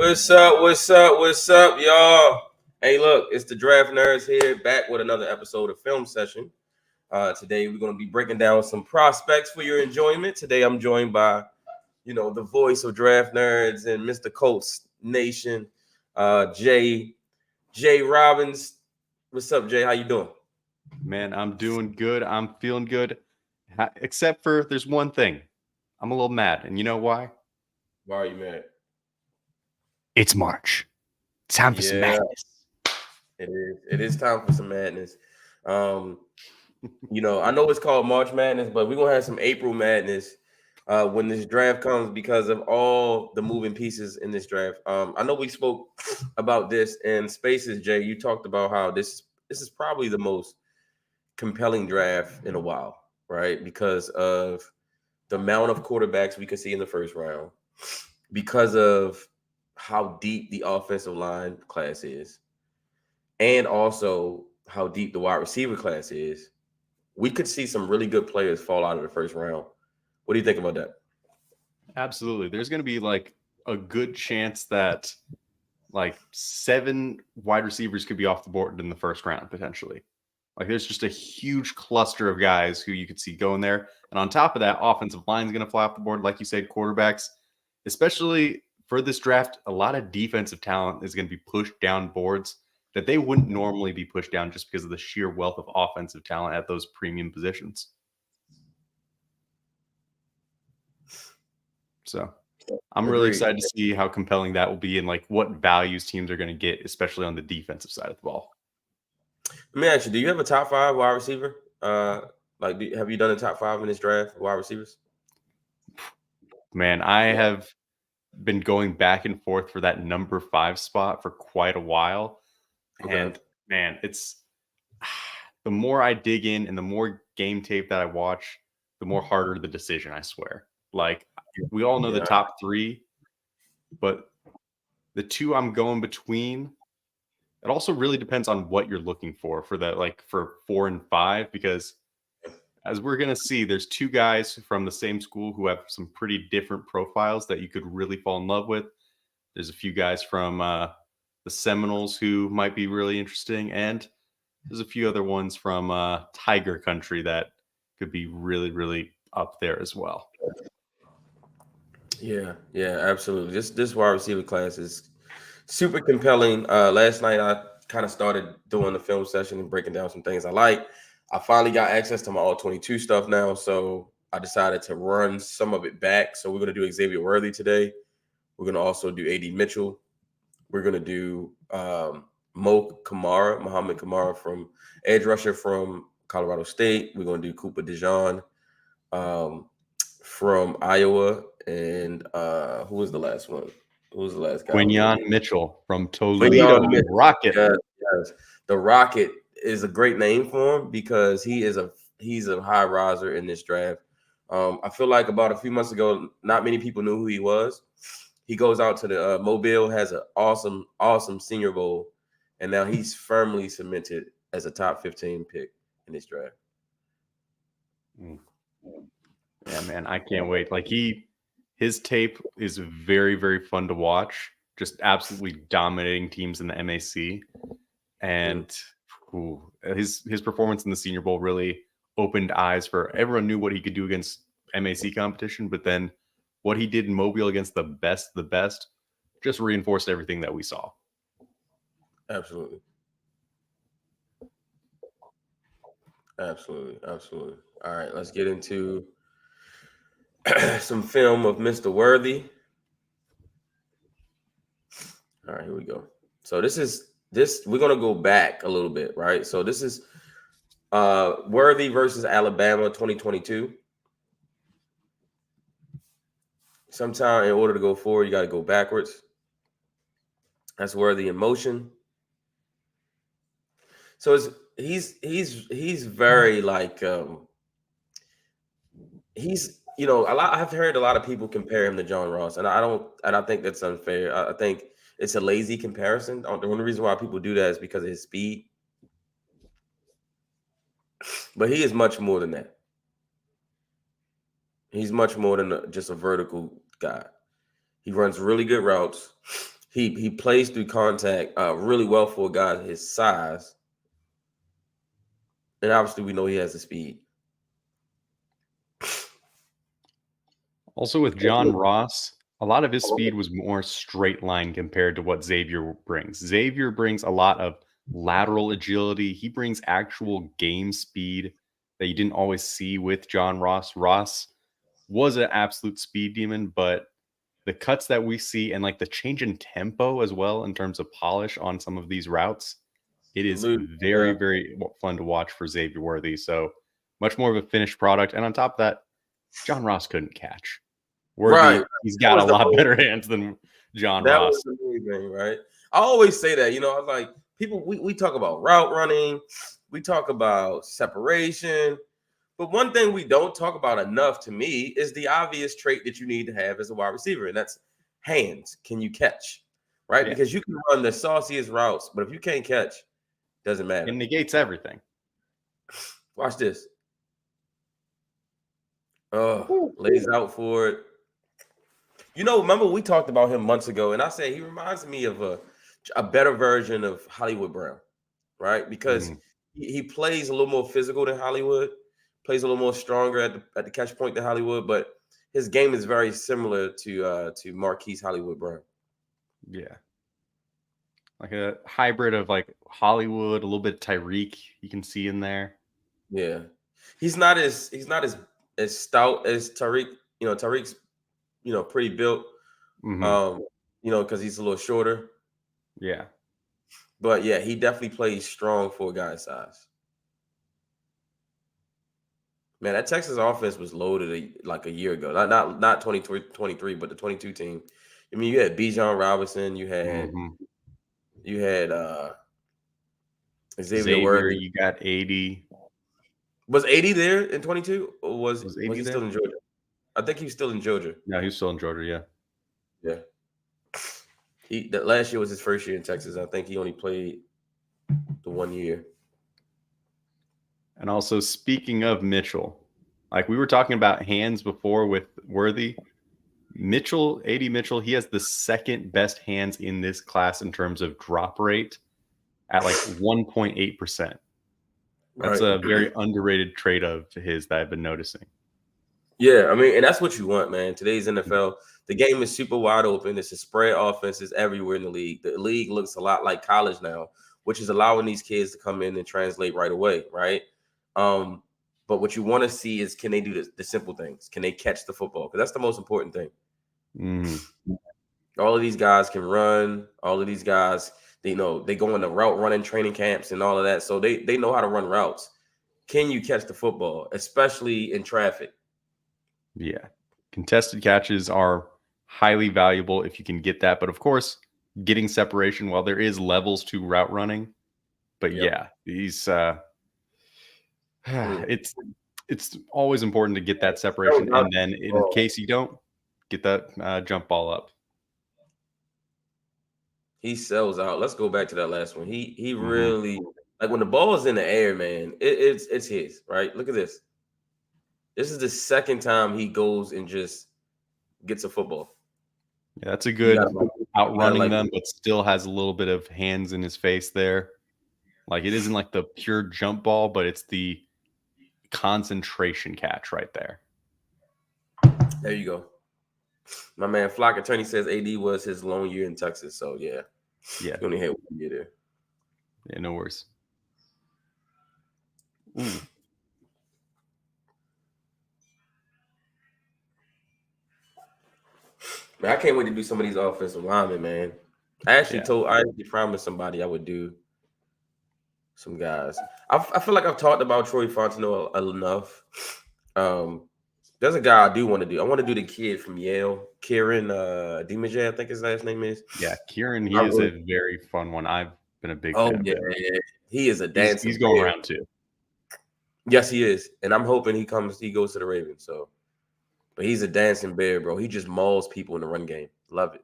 What's up? What's up? What's up, y'all? Hey, look, it's the Draft Nerds here, back with another episode of Film Session. Today, we're going to be breaking down some prospects for your enjoyment. Today, I'm joined by, the voice of Draft Nerds and Mr. Colts Nation, Jay Robbins. What's up, Jay? How you doing? Man, I'm doing good. I'm feeling good. Except for there's one thing. I'm a little mad. And you know why? Why are you mad? It's March. Time for some madness. It is. It is time for some madness. I know it's called March Madness, but we're going to have some April Madness when this draft comes because of all the moving pieces in this draft. I know we spoke about this in Spaces, Jay. You talked about how this is probably the most compelling draft in a while, right? Because of the amount of quarterbacks we could see in the first round, because of how deep the offensive line class is, and also how deep the wide receiver class is. We could see some really good players fall out of the first round. What do you think about that? Absolutely. There's going to be a good chance that 7 wide receivers could be off the board in the first round potentially. There's just a huge cluster of guys who you could see going there. And on top of that, offensive line is going to fly off the board. Like you said, quarterbacks, especially for this draft, a lot of defensive talent is going to be pushed down boards that they wouldn't normally be pushed down just because of the sheer wealth of offensive talent at those premium positions. So I'm really excited to see how compelling that will be and what values teams are going to get, especially on the defensive side of the ball. Let me ask you, do you have a top 5 wide receiver? Have you done a top 5 in this draft, wide receivers? Man, I have been going back and forth for that number 5 spot for quite a while. Okay. And man, it's the more I dig in and the more game tape that I watch, the more harder the decision, I swear. We all know the top 3, but the 2 I'm going between, it also really depends on what you're looking for that, for 4 and 5, because as we're going to see, there's 2 guys from the same school who have some pretty different profiles that you could really fall in love with. There's a few guys from the Seminoles who might be really interesting, and there's a few other ones from Tiger Country that could be really, really up there as well. Yeah, absolutely. This wide receiver class is super compelling. Last night I kind of started doing the film session and breaking down some things I like. I finally got access to my all 22 stuff now, so I decided to run some of it back. So we're going to do Xavier Worthy today. We're going to also do AD Mitchell. We're going to do Mohamed Kamara from edge rusher from Colorado State. We're going to do Cooper DeJean from Iowa. And who was the last one? Who was the last guy? Quinyon Mitchell from Toledo Rocket. Yes. The Rocket is a great name for him because he's a high riser in this draft. I feel like about a few months ago, not many people knew who he was. He goes out to the Mobile, has an awesome Senior Bowl, and now he's firmly cemented as a top 15 pick in this draft. Yeah, man, I can't wait. His tape is very, very fun to watch. Just absolutely dominating teams in the MAC, and his performance in the Senior Bowl really opened eyes for everyone. Knew what he could do against MAC competition, but then what he did in Mobile against the best, just reinforced everything that we saw. Absolutely. All right, let's get into some film of Mr. Worthy. All right, here we go. So we're gonna go back a little bit, right? So this is Worthy versus Alabama 2022. Sometimes in order to go forward, you got to go backwards. That's Worthy in motion. So he's very he's I've heard a lot of people compare him to John Ross, and I think that's unfair. I think it's a lazy comparison. The only reason why people do that is because of his speed. But he is much more than that. He's much more than just a vertical guy. He runs really good routes. he plays through contact really well for a guy his size, and obviously we know he has the speed. Also with John Ross, a lot of his speed was more straight line compared to what Xavier brings. Xavier brings a lot of lateral agility. He brings actual game speed that you didn't always see with John Ross. Ross was an absolute speed demon, but the cuts that we see and like the change in tempo as well in terms of polish on some of these routes, it is very, very fun to watch for Xavier Worthy. So much more of a finished product. And on top of that, John Ross couldn't catch. Worthy, Right. he's got a lot better hands than John Ross. Was the main thing, right? I always say that, I was like, people, we talk about route running, we talk about separation, but one thing we don't talk about enough to me is the obvious trait that you need to have as a wide receiver, and that's hands. Can you catch? Right? Yeah. Because you can run the sauciest routes, but if you can't catch, doesn't matter. It negates everything. Watch this. Oh, lays out for it. Remember we talked about him months ago, and I said he reminds me of a better version of Hollywood Brown, right? Because he plays a little more physical than Hollywood, plays a little more stronger at the catch point than Hollywood, but his game is very similar to Marquise Hollywood Brown. Yeah, like a hybrid of like Hollywood, a little bit of Tyreek you can see in there. Yeah, he's not as stout as Tyreek. Tyreek's pretty built. Because he's a little shorter. Yeah. But yeah, he definitely plays strong for a guy's size. Man, that Texas offense was loaded like a year ago. Not 23, but the 22 team. I mean, you had Bijan Robinson, you had Xavier Worthy. You got 80. Was 80 there in 22? Or was he there? Still in Georgia? I think he was still in Georgia. No, he was still in Georgia, yeah. Yeah. That last year was his first year in Texas. I think he only played the 1 year. And also, speaking of Mitchell, like we were talking about hands before with Worthy, Mitchell, AD Mitchell, he has the second best hands in this class in terms of drop rate at like 1.8%. That's a very underrated trait of his that I've been noticing. Yeah, I mean, and that's what you want, man. Today's NFL, the game is super wide open. It's a spread offense. It's everywhere in the league. The league looks a lot like college now, which is allowing these kids to come in and translate right away, right? But what you want to see is, can they do the simple things? Can they catch the football? Because that's the most important thing. All of these guys can run. All of these guys, they go into route running training camps and all of that. So they know how to run routes. Can you catch the football, especially in traffic? Yeah. Contested catches are highly valuable if you can get that. But of course, getting separation, while there is levels to route running. But yeah, these it's always important to get that separation. And then in case you don't, get that jump ball up. He sells out. Let's go back to that last one. He really, like, when the ball is in the air, man, it's his, right? Look at this. This is the second time he goes and just gets a football. Yeah, that's a good outrunning them, but still has a little bit of hands in his face there. Like, it isn't like the pure jump ball, but it's the concentration catch right there. There you go. My man Flock Attorney says AD was his lone year in Texas. So yeah. He only had 1 year there. Yeah, no worries. Ooh. Man, I can't wait to do some of these offensive linemen, man. I actually promised somebody I would do some guys. I feel like I've talked about Troy Fontenot enough. There's a guy I do want to do. I want to do the kid from Yale, Kieran Dimajay, I think his last name is. Yeah, Kieran, he is a very fun one. I've been a big fan of him. He is a dancing. He's going around too. Yes, he is. And I'm hoping he goes to the Ravens. So, but he's a dancing bear, bro. He just mauls people in the run game. Love it.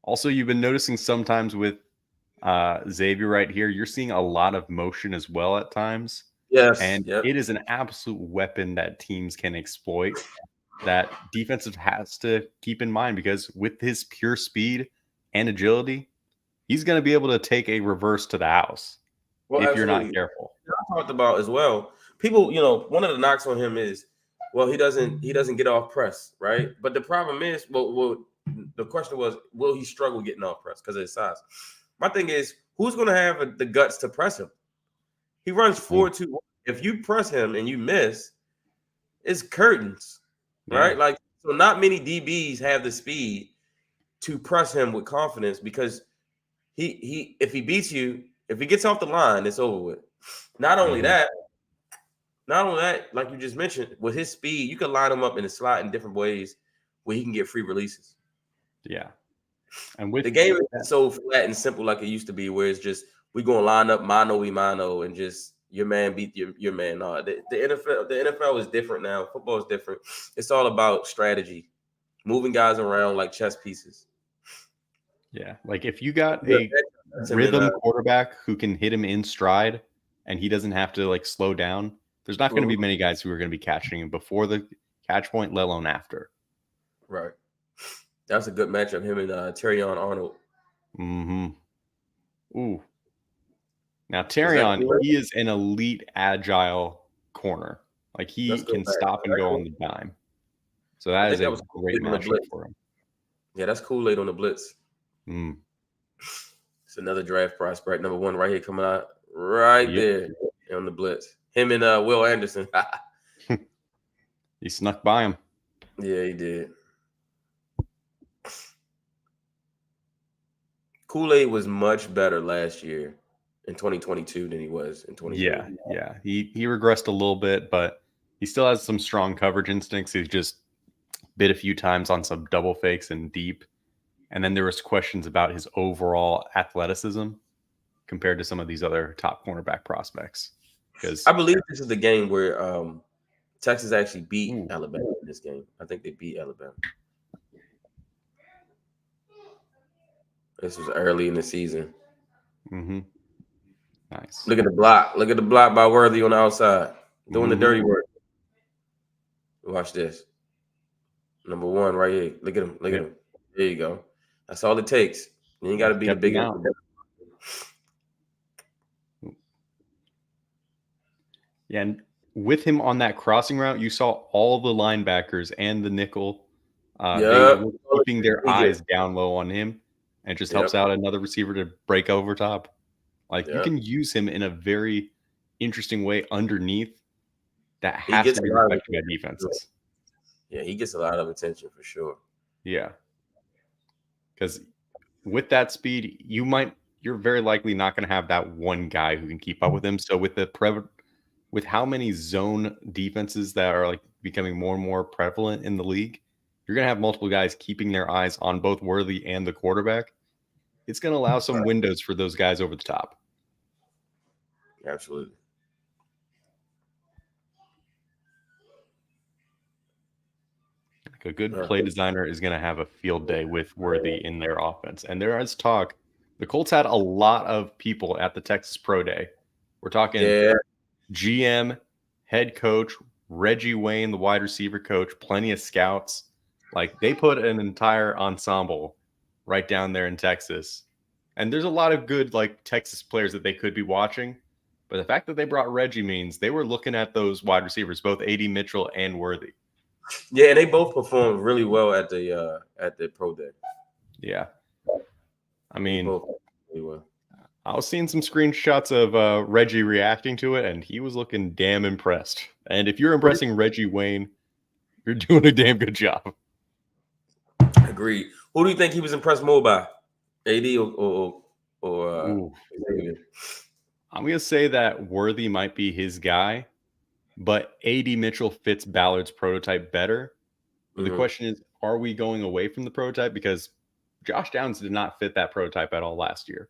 Also, you've been noticing sometimes with Xavier right here, you're seeing a lot of motion as well at times. Yes. And it is an absolute weapon that teams can exploit, that defensive has to keep in mind, because with his pure speed, and agility, he's going to be able to take a reverse to the house if you're not absolutely. careful. I talked about as well. People, one of the knocks on him is, well, he doesn't get off press, right? But the problem is, the question was, will he struggle getting off press because of his size? My thing is, who's going to have the guts to press him? He runs 4.2. If you press him and you miss, it's curtains, right? Yeah. Like, so not many DBs have the speed to press him with confidence because if he beats you, if he gets off the line, it's over with. Not only that, like you just mentioned, with his speed, you can line him up in the slot in different ways where he can get free releases. Yeah. And with the game is so flat and simple like it used to be, where it's just we gonna line up mano and just your man beat your man. No, the NFL is different now. Football is different. It's all about strategy, moving guys around like chess pieces. Yeah, like if you got a rhythm quarterback who can hit him in stride and he doesn't have to like slow down, there's not going to be many guys who are going to be catching him before the catch point, let alone after. Right. That's a good matchup, him and Terrion Arnold. Ooh. Now Terrion, he is an elite agile corner. Like he can stop and go on the dime. So that is a great matchup for him. Yeah, that's Kool-Aid on the blitz. It's another draft prospect, number 1 right here, coming out there on the blitz. Him and Will Anderson. He snuck by him. Yeah, he did. Kool-Aid was much better last year in 2022 than he was in 2020. Yeah. He regressed a little bit, but he still has some strong coverage instincts. He's just bit a few times on some double fakes and deep. And then there was questions about his overall athleticism compared to some of these other top cornerback prospects. Because I believe this is the game where Texas actually beat Alabama in this game. I think they beat Alabama. This was early in the season. Nice. Look at the block. Look at the block by Worthy on the outside. Doing the dirty work. Watch this. Number 1 right here. Look at him. Look at him. There you go. That's all it takes. You ain't got to be the bigger. Yeah, and with him on that crossing route, you saw all the linebackers and the nickel. They were keeping their eyes down low on him, and it just helps out another receiver to break over top. Like you can use him in a very interesting way underneath that has to be respected by defenses. Yeah, he gets a lot of attention for sure. Yeah. Because with that speed, you're very likely not going to have that one guy who can keep up with him. So with how many zone defenses that are like becoming more and more prevalent in the league, you're going to have multiple guys keeping their eyes on both Worthy and the quarterback. It's going to allow some windows for those guys over the top. Absolutely. Like a good play designer is going to have a field day with Worthy in their offense. And there is talk. The Colts had a lot of people at the Texas Pro Day. We're talking GM, head coach, Reggie Wayne, the wide receiver coach, plenty of scouts. Like they put an entire ensemble right down there in Texas. And there's a lot of good like Texas players that they could be watching. But the fact that they brought Reggie means they were looking at those wide receivers, both AD Mitchell and Worthy. Yeah, and they both performed really well at the Pro Day. Yeah. I mean, really well. I was seeing some screenshots of Reggie reacting to it, and he was looking damn impressed. And if you're impressing Reggie Wayne, you're doing a damn good job. Agreed. Who do you think he was impressed more by? AD or I'm going to say that Worthy might be his guy, but AD Mitchell fits Ballard's prototype better. But the question is, are we going away from the prototype? Because Josh Downs did not fit that prototype at all last year.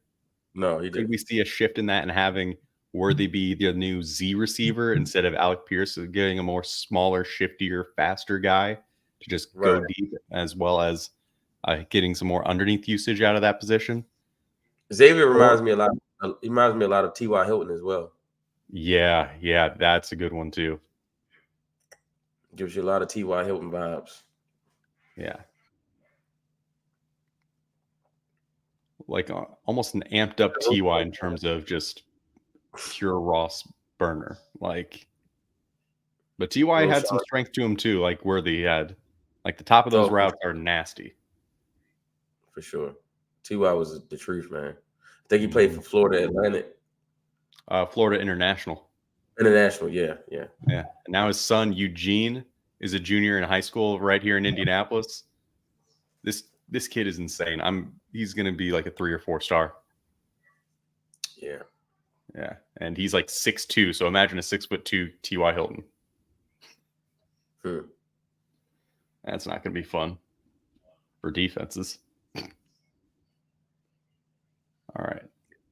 No, he didn't. Could we see a shift in that and having Worthy be the new Z receiver instead of Alec Pierce, getting a more smaller, shiftier, faster guy to just go deep, as well as getting some more underneath usage out of that position? Xavier reminds me a lot. He reminds me a lot of T.Y. Hilton as well. Yeah, that's a good one too. Gives you a lot of T.Y. Hilton vibes. Yeah. like almost an amped up Ty in terms of just pure raw burner. Like, but Ty had some strength to him too. Like Worthy had, like the top of those routes are nasty. For sure. Ty was the truth, man. I think he played for Florida Atlantic. Florida International. Yeah. And now his son Eugene is a junior in high school right here in Indianapolis. This kid is insane. He's gonna be like a 3 or 4 star. Yeah. And he's like 6'2", so imagine a 6'2" T.Y. Hilton. That's not gonna be fun for defenses. All right.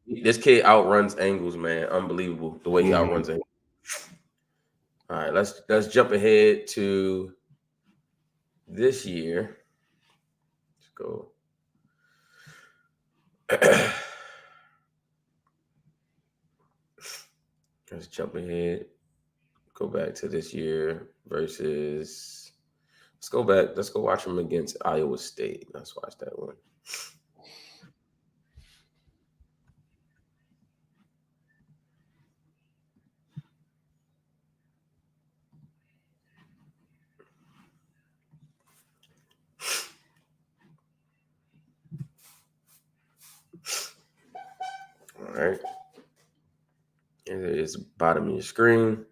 This kid outruns angles, man. Unbelievable the way he outruns angles. All right, let's jump ahead to this year. Let's go. Let's jump ahead. Go back to this year versus. Let's go back. Let's go watch him against Iowa State. Let's watch that one. All right. And it is bottom of your screen.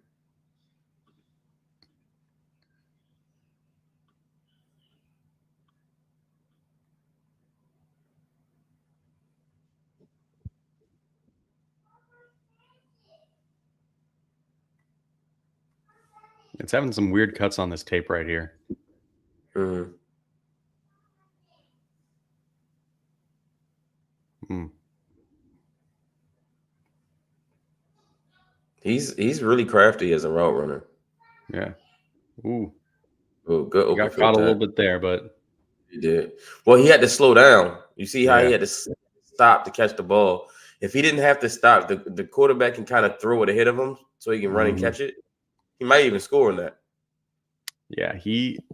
It's having some weird cuts on this tape right here. He's really crafty as a route runner. Yeah. Ooh. Oh, good open got caught a little bit there, but he did. Well, he had to slow down. You see how he had to stop to catch the ball. If he didn't have to stop, the quarterback can kind of throw it ahead of him so he can run and catch it. He might even score on that. Yeah,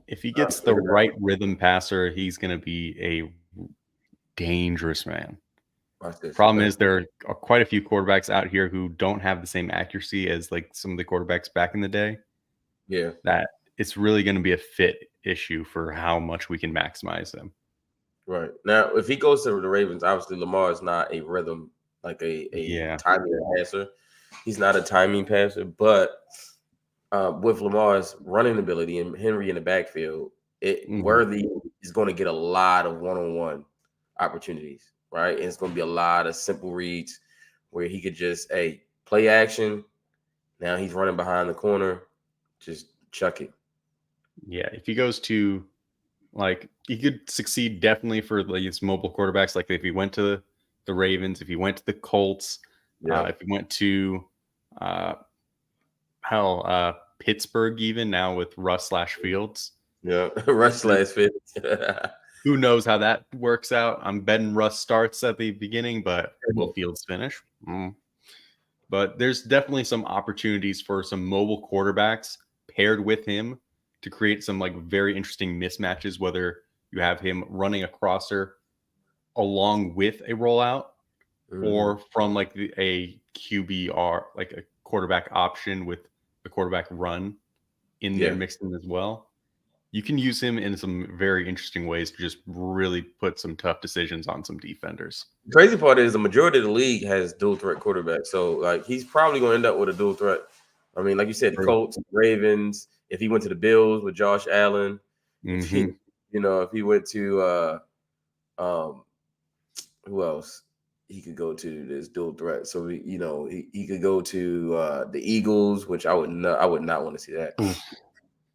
if he gets the right rhythm passer, he's going to be a dangerous man. Problem is there are quite a few quarterbacks out here who don't have the same accuracy as like some of the quarterbacks back in the day. Yeah. That it's really going to be a fit issue for how much we can maximize them. Right. Now, if he goes to the Ravens, obviously Lamar is not a rhythm, like a timing passer. He's not a timing passer, but with Lamar's running ability and Henry in the backfield, Worthy is going to get a lot of one-on-one opportunities, right? And it's going to be a lot of simple reads where he could just, play action. Now he's running behind the corner, just chuck it. Yeah, if he goes to, like, he could succeed definitely for these mobile quarterbacks. Like if he went to the Ravens, if he went to the Colts, if he went to Pittsburgh, even now with Russ/Fields. Yeah, Russ/Fields. Who knows how that works out? I'm betting Russ starts at the beginning, but will Fields finish? But there's definitely some opportunities for some mobile quarterbacks paired with him to create some like very interesting mismatches, whether you have him running a crosser along with a rollout or from like a QBR, like a quarterback option with the quarterback run in there mixed in as well. You can use him in some very interesting ways to just really put some tough decisions on some defenders. The crazy part is the majority of the league has dual threat quarterbacks. So like he's probably going to end up with a dual threat. I mean, like you said, the Colts, Ravens, if he went to the Bills with Josh Allen, if he went to who else he could go to this dual threat. So he could go to the Eagles, which I would not want to see that.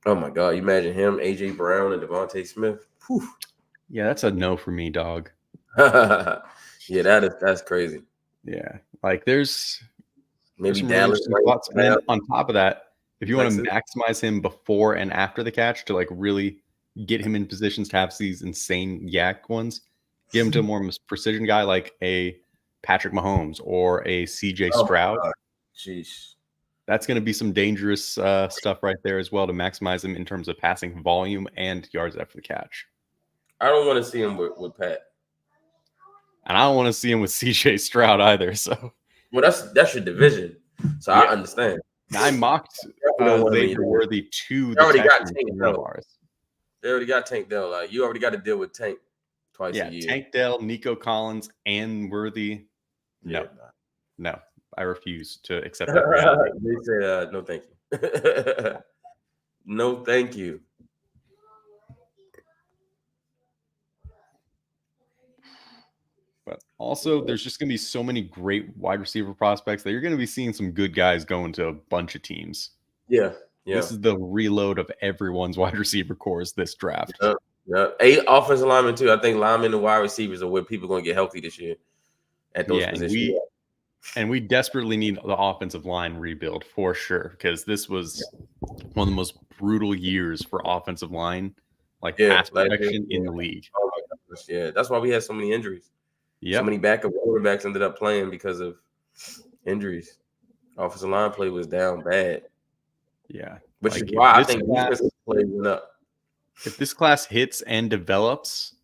Oh my God! You imagine him, AJ Brown, and Devontae Smith. Whew. Yeah, that's a no for me, dog. Yeah, that's crazy. Yeah, like there's maybe Dallas. And on top of that, if you want to maximize him before and after the catch to like really get him in positions to have these insane yak ones, get him to a more precision guy like a Patrick Mahomes or a CJ Stroud. Jeez. That's going to be some dangerous stuff right there as well to maximize him in terms of passing volume and yards after the catch. I don't want to see him with Pat. And I don't want to see him with CJ Stroud either. So, well, that's your division. So I understand. I mocked Xavier Worthy to the Texans for one of ours. They already got Tank Dell. Like, you already got to deal with Tank twice a year. Tank Dell, Nico Collins, and Worthy. No, I refuse to accept that reality. They say no, thank you. No, thank you. But also, there's just going to be so many great wide receiver prospects that you're going to be seeing some good guys going to a bunch of teams. Yeah. This is the reload of everyone's wide receiver cores this draft. Yeah. 8 offensive linemen too. I think linemen and wide receivers are where people are going to get healthy this year at those positions. And we desperately need the offensive line rebuild for sure, because this was one of the most brutal years for offensive line, pass protection in the league. Oh my gosh, yeah. That's why we had so many injuries. So many backup quarterbacks ended up playing because of injuries. Offensive line play was down bad. Yeah. Which is why I think defensive play went up. If this class hits and develops,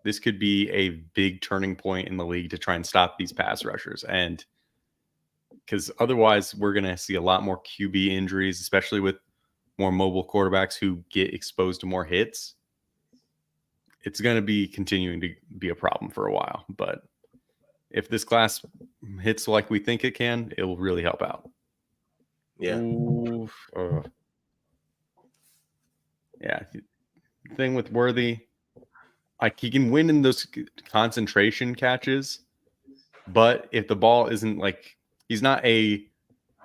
this could be a big turning point in the league to try and stop these pass rushers. And because otherwise we're going to see a lot more QB injuries, especially with more mobile quarterbacks who get exposed to more hits. It's going to be continuing to be a problem for a while. But if this class hits like we think it can, it will really help out. Yeah. Yeah. Thing with Worthy, he can win in those concentration catches, but if the ball isn't he's not a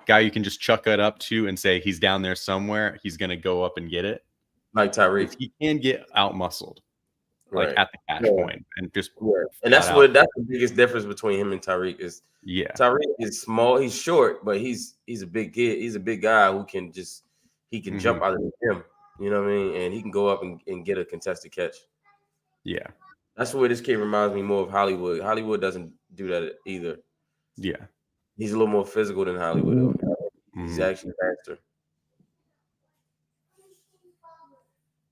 guy you can just chuck it up to and say he's down there somewhere, he's going to go up and get it. Like Tyreek. He can get out-muscled at the catch point and just and that's the biggest difference between him and Tyreek is Tyreek is small, he's short, but he's a big kid, he's a big guy who can jump out of the gym, you know what I mean, and he can go up and get a contested catch. Yeah, that's where this kid reminds me more of Hollywood. Hollywood doesn't do that either. Yeah, he's a little more physical than Hollywood though. He's actually faster.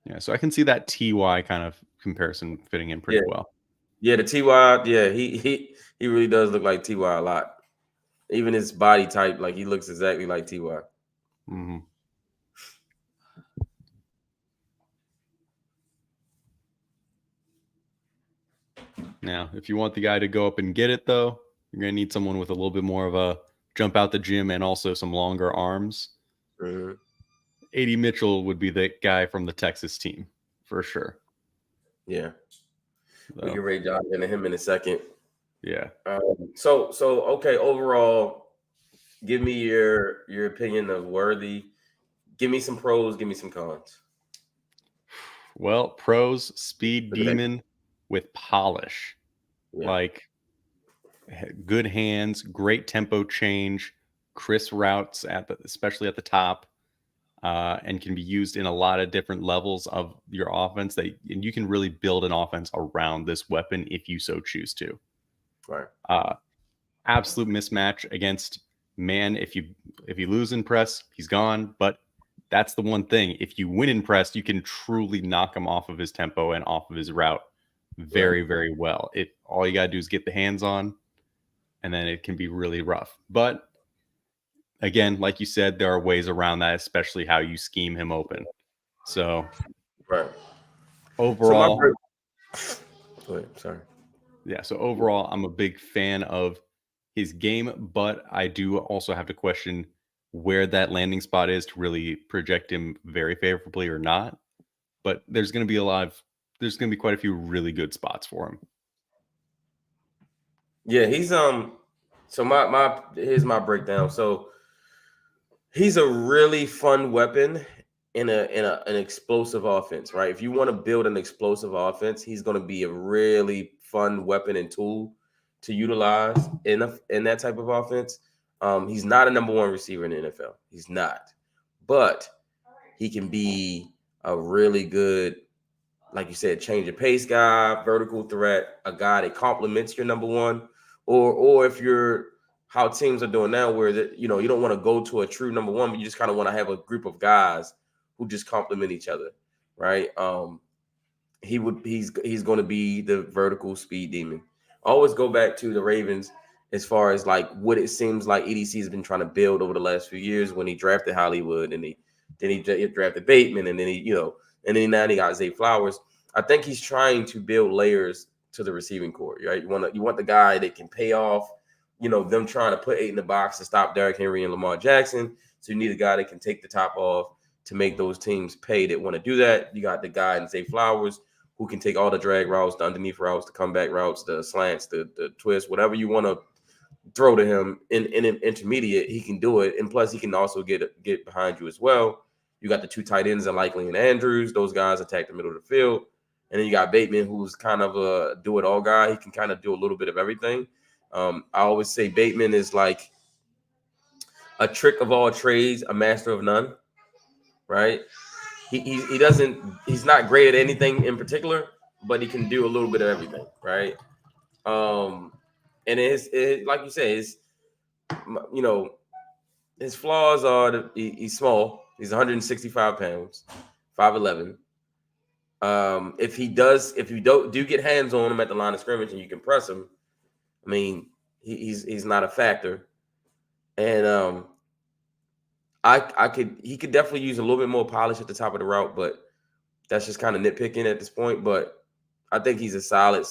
Yeah, so I can see that TY kind of comparison fitting in pretty well. Yeah, the TY, he really does look like TY a lot. Even his body type, he looks exactly like TY. Mm-hmm. Now, if you want the guy to go up and get it, though, you're going to need someone with a little bit more of a jump out the gym and also some longer arms. Mm-hmm. A.D. Mitchell would be the guy from the Texas team, for sure. Yeah. So. We can rate John into him in a second. Yeah. So okay, overall, give me your opinion of Worthy. Give me some pros, give me some cons. Well, pros, speed demon with polish. Yeah. Good hands, great tempo change, crisp routes especially at the top. And can be used in a lot of different levels of your offense and you can really build an offense around this weapon if you so choose to. Right. Absolute mismatch against man. If you lose in press, he's gone. But that's the one thing. If you win in press, you can truly knock him off of his tempo and off of his route very, very well. All you got to do is get the hands on, and then it can be really rough. But again, like you said, there are ways around that, especially how you scheme him open. So, overall, go ahead. Sorry. Yeah, so overall, I'm a big fan of his game, but I do also have to question where that landing spot is to really project him very favorably or not. But there's going to be quite a few really good spots for him. Yeah, he's so here's my breakdown. So he's a really fun weapon in an explosive offense, right? If you want to build an explosive offense, he's going to be a really fun weapon and tool to utilize in that type of offense. He's not a number one receiver in the NFL. He's not, but he can be a really good, like you said, change of pace guy, vertical threat, a guy that complements your number one, or if you're how teams are doing now, where you don't want to go to a true number one, but you just kind of want to have a group of guys who just complement each other, right? He's going to be the vertical speed demon. always go back to the Ravens as far as like what it seems like EDC has been trying to build over the last few years when he drafted Hollywood and then he drafted Bateman and then and then now he got Zay Flowers. I think he's trying to build layers to the receiving core, right? You want the guy that can pay off, them trying to put 8 in the box to stop Derrick Henry and Lamar Jackson. So you need a guy that can take the top off to make those teams pay that want to do that. You got the guy in Zay Flowers who can take all the drag routes, the underneath routes, the comeback routes, the slants, the twist, whatever you want to throw to him in intermediate, he can do it. And plus, he can also get behind you as well. You got the 2 tight ends, Likely and Andrews. Those guys attack the middle of the field. And then you got Bateman, who's kind of a do-it-all guy. He can kind of do a little bit of everything. I always say Bateman is like a trick of all trades, a master of none, right? He's not great at anything in particular, but he can do a little bit of everything, right? And like you say, his flaws are he's small. He's 165 pounds, 5'11". If you do get hands on him at the line of scrimmage and you can press him, I mean, he's not a factor. And he could definitely use a little bit more polish at the top of the route, but that's just kind of nitpicking at this point. But I think he's a solid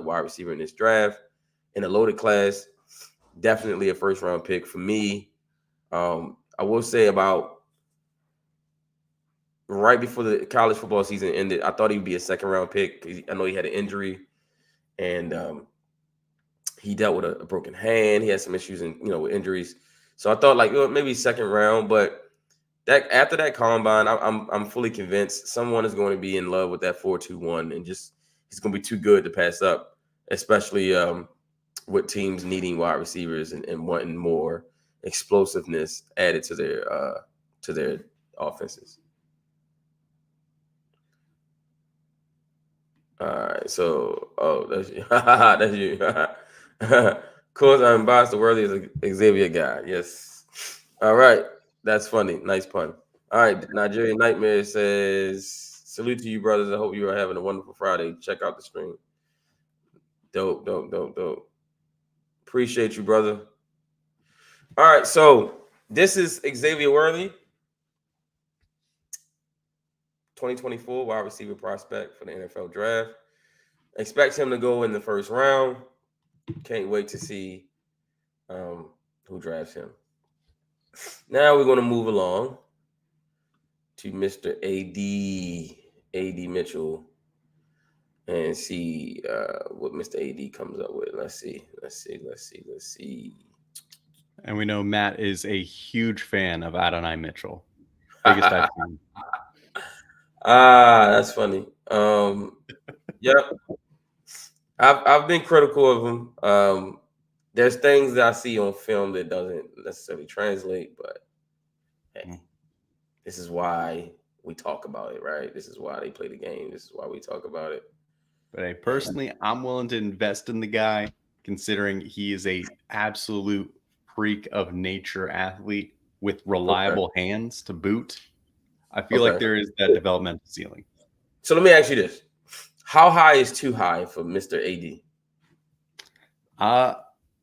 wide receiver in this draft. In a loaded class, definitely a first round pick for me. I will say about right before the college football season ended, I thought he would be a second round pick. I know he had an injury and he dealt with a broken hand. He had some issues with injuries. So I thought like maybe second round, but that after that combine, I'm fully convinced someone is going to be in love with that 4.21 and just he's going to be too good to pass up, especially with teams needing wide receivers and wanting more explosiveness added to their offenses. All right, so that's you. That's you. Of course, I'm biased. The worthy is Xavier guy. Yes. All right, that's funny. Nice pun. All right, Nigerian Nightmare says, "Salute to you, brothers. I hope you are having a wonderful Friday. Check out the stream. Dope. Appreciate you, brother. All right, so this is Xavier Worthy, 2024 wide receiver prospect for the NFL draft. Expect him to go in the first round. Can't wait to see who drafts him. Now we're going to move along to Mr. A.D. Mitchell and see what Mr. A.D. comes up with. Let's see. And we know Matt is a huge fan of Adonai Mitchell. Biggest I've seen. That's funny. Yep. I've been critical of him. There's things that I see on film that doesn't necessarily translate, but hey, this is why we talk about it, right? This is why they play the game. This is why we talk about it. But hey, personally, I'm willing to invest in the guy, considering he is a absolute freak of nature athlete with reliable hands to boot. I feel like there is that developmental ceiling. So let me ask you this. How high is too high for Mr. AD?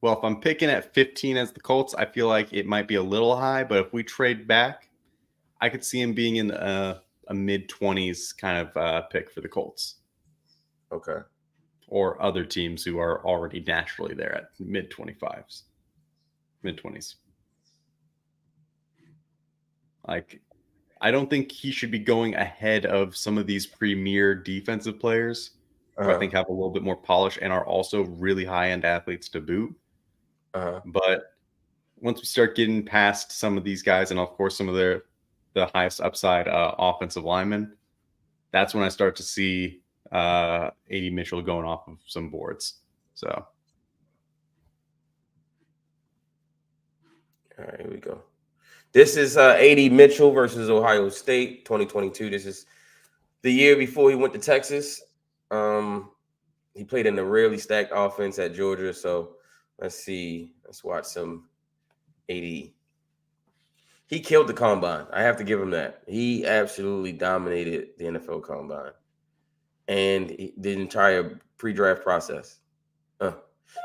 Well, if I'm picking at 15 as the Colts, I feel like it might be a little high. But if we trade back, I could see him being in a mid-20s kind of pick for the Colts. Okay. Or other teams who are already naturally there at mid-25s. Mid-20s. Like, I don't think he should be going ahead of some of these premier defensive players who I think have a little bit more polish and are also really high-end athletes to boot. But once we start getting past some of these guys and, of course, some of the highest upside offensive linemen, that's when I start to see A.D. Mitchell going off of some boards. So. All right, here we go. This is A.D. Mitchell versus Ohio State, 2022. This is the year before he went to Texas. He played in a really stacked offense at Georgia. So let's see. Let's watch some A.D. He killed the combine. I have to give him that. He absolutely dominated the NFL combine and the entire pre-draft process.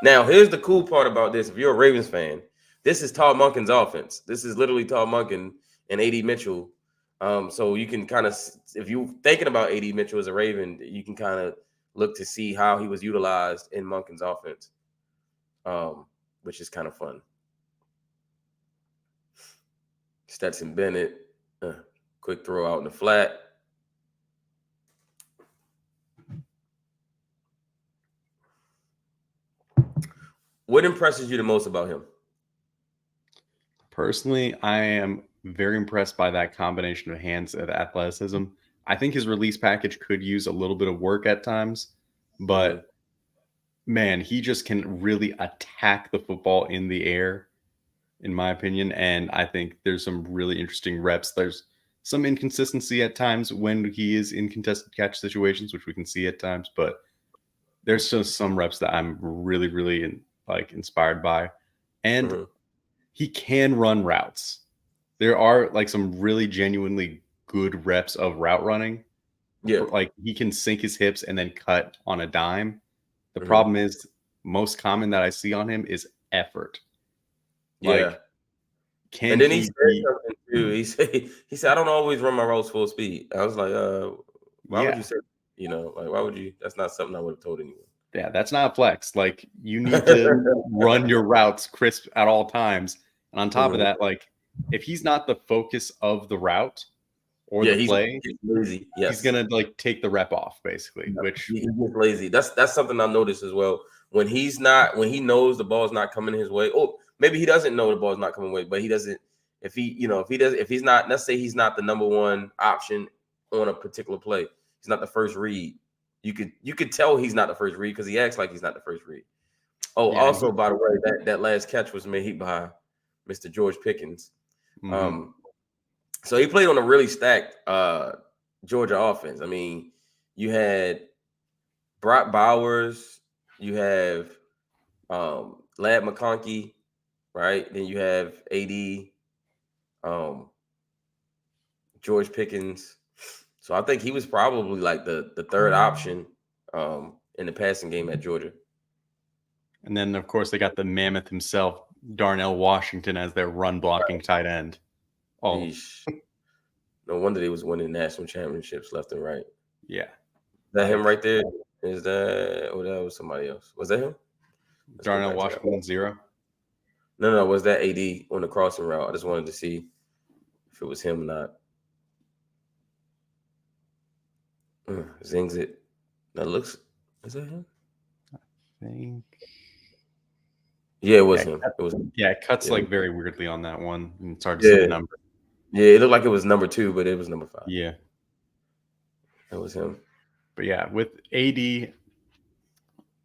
Now, here's the cool part about this. If you're a Ravens fan, this is Todd Monken's offense. This is literally Todd Monken and AD Mitchell. So you can kind of, if you're thinking about AD Mitchell as a Raven, you can kind of look to see how he was utilized in Monken's offense, which is kind of fun. Stetson Bennett, quick throw out in the flat. What impresses you the most about him? Personally, I am very impressed by that combination of hands and athleticism. I think his release package could use a little bit of work at times, but man, he just can really attack the football in the air, in my opinion. And I think there's some really interesting reps. There's some inconsistency at times when he is in contested catch situations, which we can see at times, but there's just some reps that I'm really, really inspired by. And he can run routes. There are like some really genuinely good reps of route running. Yeah. Like he can sink his hips and then cut on a dime. The problem is most common that I see on him is effort. Like, and then he said something too. He said, I don't always run my routes full speed. I was like, why would you say, like, why would you? That's not something I would have told anyone. Yeah, that's not a flex. Like, you need to run your routes crisp at all times. And on top of that, like, if he's not the focus of the route or the play, he's lazy. He's gonna like take the rep off, basically. Which he's lazy. That's something I noticed as well. When he knows the ball's not coming his way, or maybe he doesn't know the ball's not coming away, but he doesn't. If he's not, let's say he's not the number one option on a particular play, he's not the first read. You could tell he's not the first read because he acts like he's not the first read. Oh, yeah, also, by the way, that last catch was made by Mr. George Pickens. So he played on a really stacked Georgia offense. I mean, you had Brock Bowers, you have Lad McConkey, right? Then you have AD, George Pickens. So I think he was probably like the third option in the passing game at Georgia. And then, of course, they got the mammoth himself, Darnell Washington, as their run blocking tight end. Oh, no wonder they was winning national championships left and right. Yeah. Is that him right there? Is that, or that was somebody else? Was that him? Darnell Washington 0? No, was that AD on the crossing route? I just wanted to see if it was him or not. Zings it. That looks, is that him? I think. Yeah, it was him. It was. Yeah, it cuts like very weirdly on that one. And it's hard to see the number. Yeah, it looked like it was number 2, but it was number 5. Yeah. That was him. But yeah, with AD,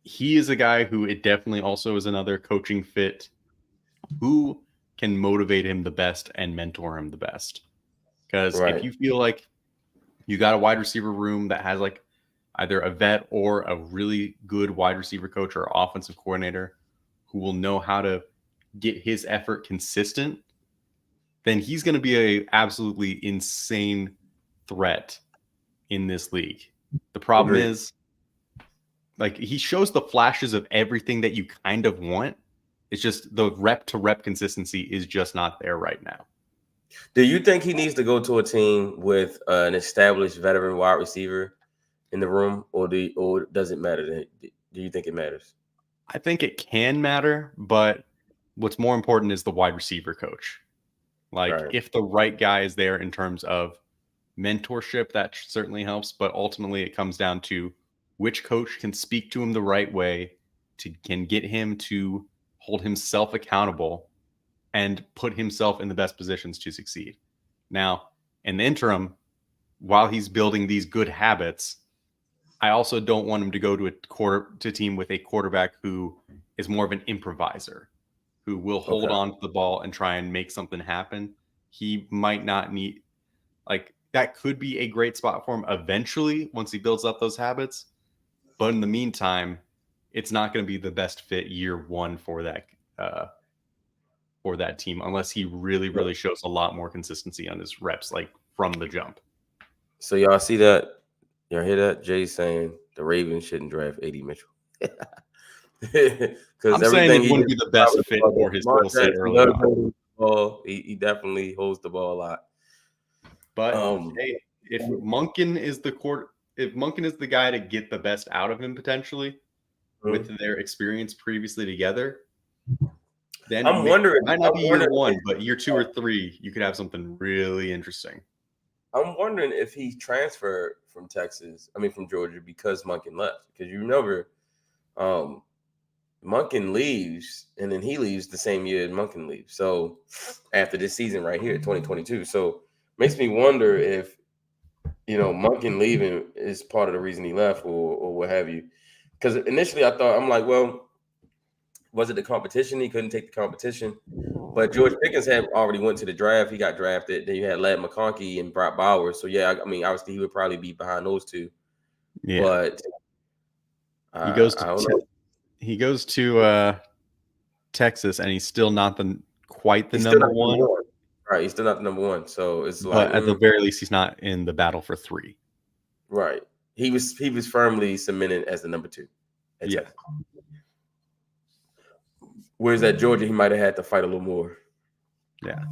he is a guy who it definitely also is another coaching fit who can motivate him the best and mentor him the best. Because if you feel like you got a wide receiver room that has like either a vet or a really good wide receiver coach or offensive coordinator who will know how to get his effort consistent, then he's going to be a absolutely insane threat in this league. The problem is, like, he shows the flashes of everything that you kind of want. It's just the rep to rep consistency is just not there right now. Do you think he needs to go to a team with an established veteran wide receiver in the room, or does it matter? Do you think it matters? I think it can matter, but what's more important is the wide receiver coach. Like, if the right guy is there in terms of mentorship, that certainly helps. But ultimately, it comes down to which coach can speak to him the right way, can get him to hold himself accountable and put himself in the best positions to succeed. Now, in the interim, while he's building these good habits, I also don't want him to go to a team with a quarterback who is more of an improviser, who will hold on to the ball and try and make something happen. He might not need, like, that could be a great spot for him eventually once he builds up those habits. But in the meantime, it's not going to be the best fit year one for that team unless he really, really shows a lot more consistency on his reps, like from the jump. So y'all see that? Y'all hear that? Jay saying the Ravens shouldn't draft AD Mitchell. Because I'm saying it everything he wouldn't did, be the best fit for his skill set early on. he definitely holds the ball a lot. But hey, if Monken is the guy to get the best out of him potentially with their experience previously together, then I'm it wondering. might not be year one, but year 2 or 3, you could have something really interesting. I'm wondering if he transferred from from Georgia because Monken left. Because you remember, Monken leaves, and then he leaves the same year Monken leaves. So after this season right here, 2022. So makes me wonder if Monken leaving is part of the reason he left, or what have you. Because initially I thought, I'm like, well, was it the competition? He couldn't take the competition. But George Pickens had already went to the draft. He got drafted. Then you had Ladd McConkey and Brock Bowers. So yeah, I mean, obviously he would probably be behind those two. Yeah, but he goes I don't know. He goes to Texas, and he's still not quite the He's still number not one. number one. Right, he's still not the number one. So it's But at the very least, he's not in the battle for 3. Right. He was firmly cemented as the number 2. Yeah. Texas. Whereas at Georgia, he might have had to fight a little more. Yeah.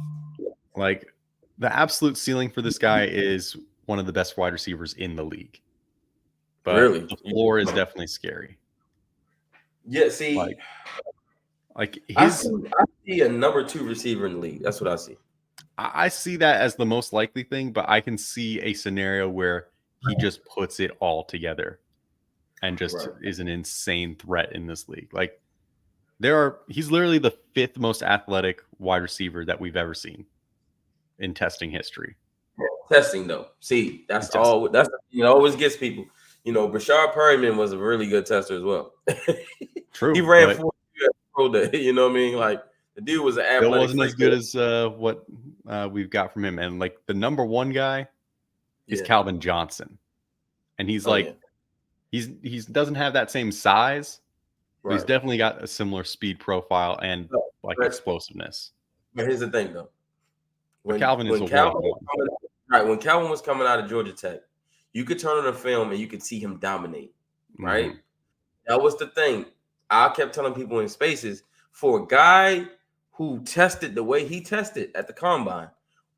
Like, the absolute ceiling for this guy is one of the best wide receivers in the league. But Really? the floor is definitely scary. Yeah, see, like I see a number 2 receiver in the league. That's what I see. I see that as the most likely thing, but I can see a scenario where he just puts it all together and just is an insane threat in this league. Like, he's literally the 5th most athletic wide receiver that we've ever seen in testing history. Testing though, see, that's the thing that always gets people. Brashard Perryman was a really good tester as well. True. He ran 4 pro day. You know what I mean? Like, the dude was an athletic. It wasn't as good as what we've got from him. And like, the number 1 guy is Calvin Johnson, and he's he doesn't have that same size, but he's definitely got a similar speed profile and explosiveness. But here's the thing though, when Calvin when Calvin was coming out of Georgia Tech, you could turn on the film and you could see him dominate. Right, that was the thing. I kept telling people in spaces, for a guy who tested the way he tested at the combine,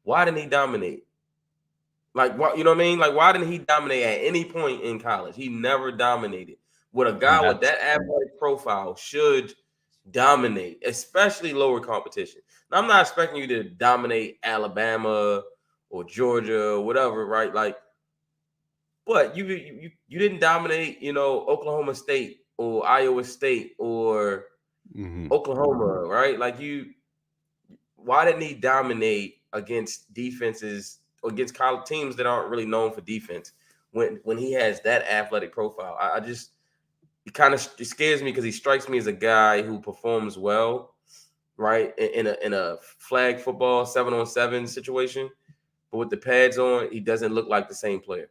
why didn't he dominate? Like, what, you know what I mean? Like, why didn't he dominate at any point in college? He never dominated. With a guy with that athletic profile should dominate, especially lower competition. Now, I'm not expecting you to dominate Alabama or Georgia or whatever, right? Like, but you didn't dominate, Oklahoma State or Iowa State or Oklahoma, right? Like, why didn't he dominate against defenses, against college teams that aren't really known for defense when he has that athletic profile? It scares me because he strikes me as a guy who performs well, right, in a flag football 7-on-7 situation, but with the pads on, he doesn't look like the same player.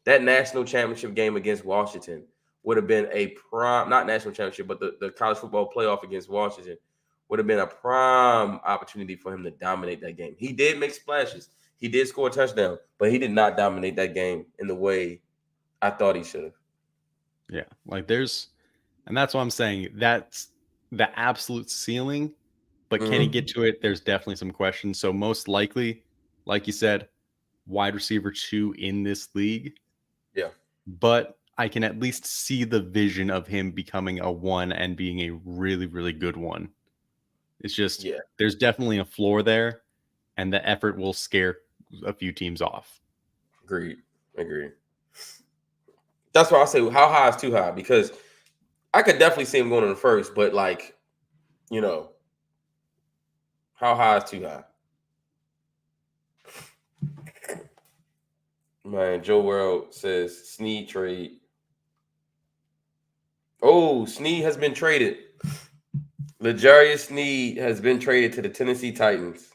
That national championship game against Washington would have been a prime, not national championship, but the college football playoff against Washington would have been a prime opportunity for him to dominate that game. He did make splashes. He did score a touchdown, but he did not dominate that game in the way I thought he should have. Yeah, and that's what I'm saying. That's the absolute ceiling, but can he get to it? There's definitely some questions. So most likely, like you said, wide receiver 2 in this league. Yeah. But I can at least see the vision of him becoming a 1 and being a really, really good one. It's just, there's definitely a floor there, and the effort will scare a few teams off. Agreed. That's why I say, how high is too high? Because I could definitely see him going in the first, but how high is too high? Man, Joe World says Snead trade. Oh, Snead has been traded. L'Jarius Snead has been traded to the Tennessee Titans.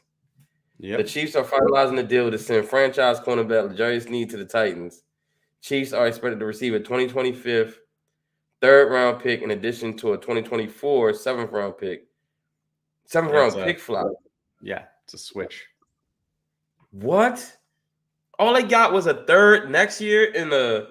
Yep. The Chiefs are finalizing the deal to send franchise cornerback L'Jarius Snead to the Titans. Chiefs are expected to receive a 2025 third-round pick in addition to a 2024 seventh-round pick. Seventh-round pick flop. Yeah, it's a switch. What? All they got was a third next year in the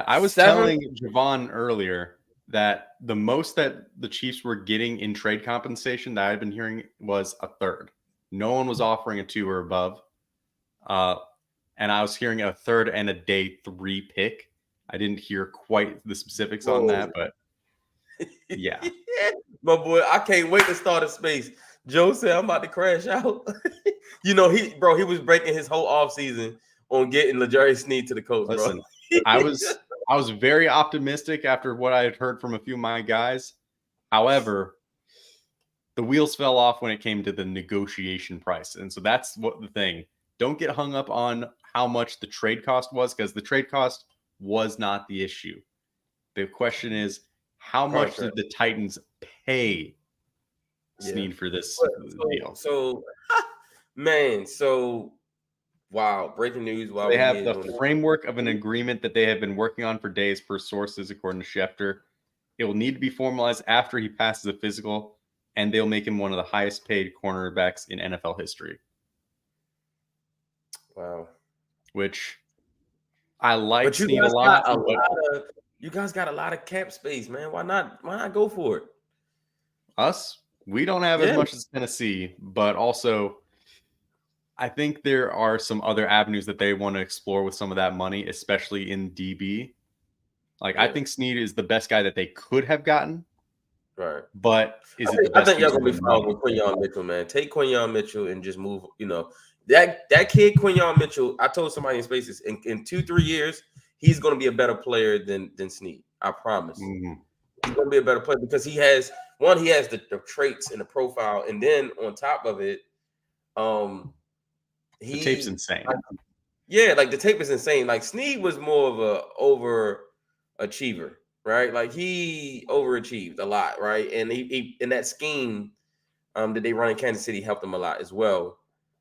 I was telling Javon earlier that the most that the Chiefs were getting in trade compensation that I've been hearing was a third. No one was offering a 2 or above. And I was hearing a third and a day 3 pick. I didn't hear quite the specifics on that, but yeah. My boy, I can't wait to start a space. Joe said I'm about to crash out. He was breaking his whole offseason on getting L'Jarius Sneed to the Colts, bro. Listen, I was very optimistic after what I had heard from a few of my guys. However, the wheels fell off when it came to the negotiation price. And so that's what the thing. Don't get hung up on how much the trade cost was, because the trade cost was not the issue. The question is, how much did the Titans pay Sneed for this deal? So, wow, breaking news. They have the framework of an agreement that they have been working on for days per sources, according to Schefter. It will need to be formalized after he passes a physical, and they'll make him one of the highest paid cornerbacks in NFL history. Wow. Which I like Sneed a lot. You guys got a lot of cap space, man. Why not go for it? Us? We don't have as much as Tennessee, but also I think there are some other avenues that they want to explore with some of that money, especially in DB. I think Sneed is the best guy that they could have gotten. Right. But is it the best? I think y'all gonna be fine with Quinyon Mitchell, man. Take Quinyon Mitchell and just move. That kid Quinyon Mitchell. I told somebody in Spaces in 2-3 years he's gonna be a better player than Sneed. I promise. Mm-hmm. He's gonna be a better player because he has the traits and the profile, and then on top of it, the tape's insane. The tape is insane. Like Sneed was more of a overachiever, right? Like he overachieved a lot, right? And he in that scheme that they run in Kansas City helped him a lot as well.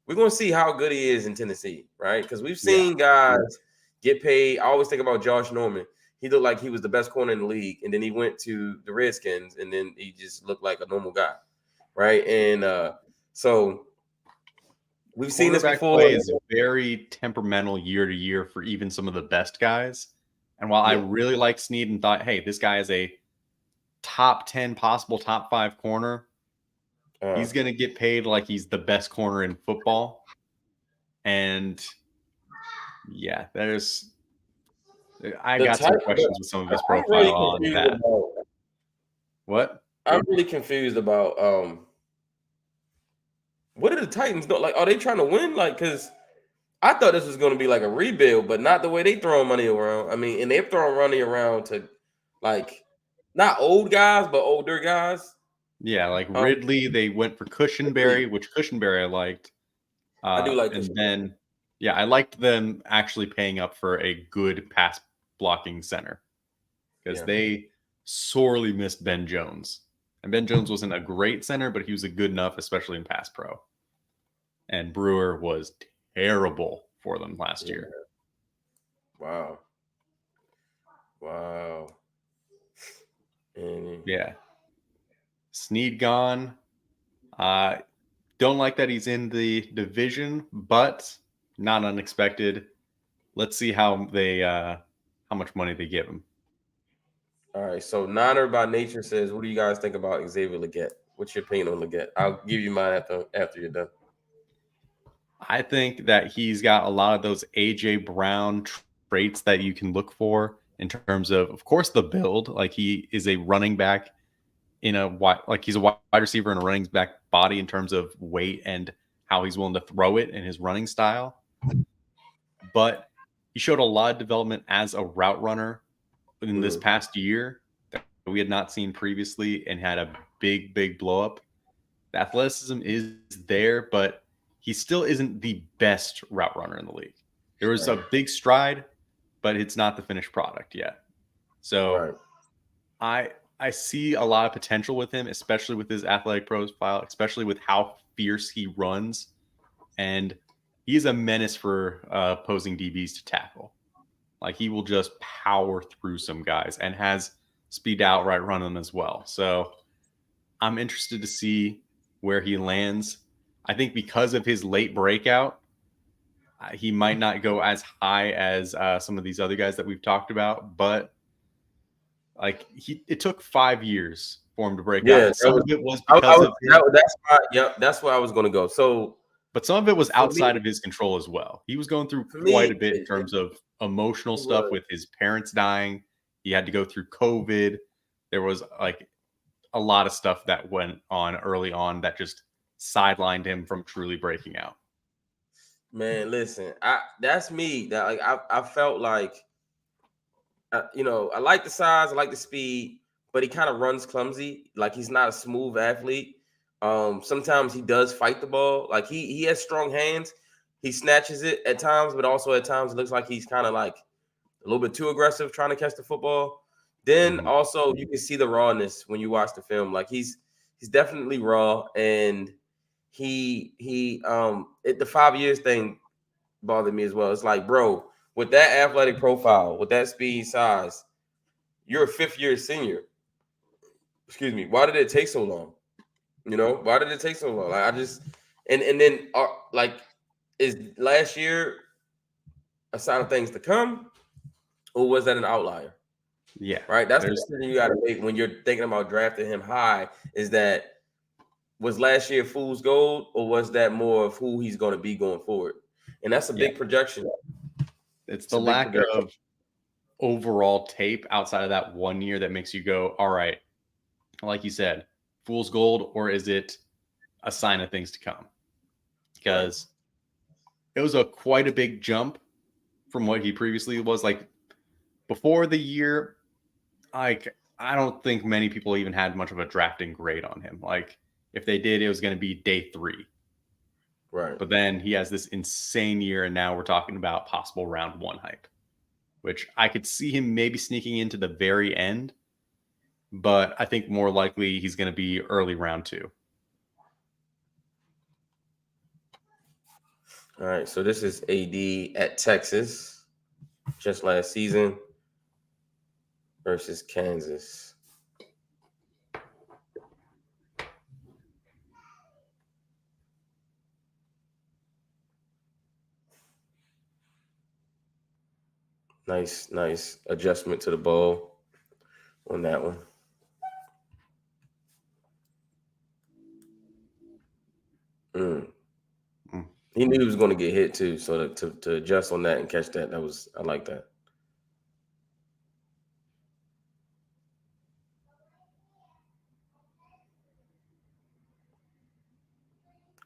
We're gonna see how good he is in Tennessee, right? Because we've seen guys get paid. I always think about Josh Norman. He looked like he was the best corner in the league, and then he went to the Redskins, and then he just looked like a normal guy, right? And so we've seen this before. Play is very temperamental year to year for even some of the best guys. And while I really like Sneed and thought, hey, this guy is a top 10, possible top 5 corner, he's going to get paid like he's the best corner in football. And I got some questions with some of his profile on that. What? I'm really confused about what do the Titans do? Like, are they trying to win? Like, because I thought this was going to be like a rebuild, but not the way they throwing money around. I mean, and they're throwing money around to like not old guys, but older guys. Yeah, like Ridley, they went for Cushenberry, which Cushenberry I liked. I do like and then I liked them actually paying up for a good pass blocking center because they sorely missed Ben Jones. And Ben Jones wasn't a great center, but he was a good enough, especially in pass pro. And Brewer was terrible for them last year. Wow. And Sneed gone. Don't like that he's in the division, but not unexpected. Let's see how much money they give him. All right, so Niner by Nature says, what do you guys think about Xavier Legette? What's your opinion on Legette? I'll give you mine after you're done. I think that he's got a lot of those A.J. Brown traits that you can look for in terms of course, the build. Like he is a running back he's a wide receiver in a running back body in terms of weight and how he's willing to throw it in his running style. But he showed a lot of development as a route runner in this past year that we had not seen previously and had a big blow up. The athleticism is there, but he still isn't the best route runner in the league. There was a big stride, but it's not the finished product yet. So I see a lot of potential with him, especially with his athletic profile, especially with how fierce he runs. And he's a menace for opposing DBs to tackle. Like he will just power through some guys and has speed outright run them as well. So I'm interested to see where he lands. I think because of his late breakout, he might not go as high as some of these other guys that we've talked about, but Like it took 5 years for him to break out. Yeah, And some of it was I because was of his, that's why. Yep, that's where I was going to go. So but some of it was for me, outside of his control as well. He was going through for quite me, a bit in terms of emotional it stuff was with his parents dying. He had to go through COVID. There was like a lot of stuff that went on early on that just sidelined him from truly breaking out. man. Listen, that's me. That like I felt like I like the size, I like the speed, but he kind of runs clumsy. Like he's not a smooth athlete. Sometimes he does fight the ball. Like he has strong hands. He snatches it at times, but also at times it looks like he's kind of like a little bit too aggressive trying to catch the football. Then Mhm. also you can see the rawness when you watch the film. Like he's definitely raw, and the 5 years thing bothered me as well. It's like, bro, with that athletic profile, with that speed, size, you're a fifth year senior. Excuse me. Why did it take so long? Why did it take so long? Like I just and then like is last year a sign of things to come, or was that an outlier? Yeah. Right. That's the There's decision you got to make when you're thinking about drafting him high. Is that was last year fool's gold, or was that more of who he's going to be going forward? And that's a yeah. big projection. It's It's the a big lack projection. of overall tape outside of that 1 year that makes you go, all right, like you said, fool's gold, or is it a sign of things to come? Right. Because it was quite a big jump from what he previously was. Like before the year, like I don't think many people even had much of a drafting grade on him. Like if they did, it was going to be day 3. Right. But then he has this insane year, and now we're talking about possible round 1 hype, which I could see him maybe sneaking into the very end. But I think more likely he's going to be early round 2. All right. So this is AD at Texas just last season versus Kansas. Nice adjustment to the ball on that one. Mm. Mm. He knew he was going to get hit too, so to adjust on that and catch that, I like that.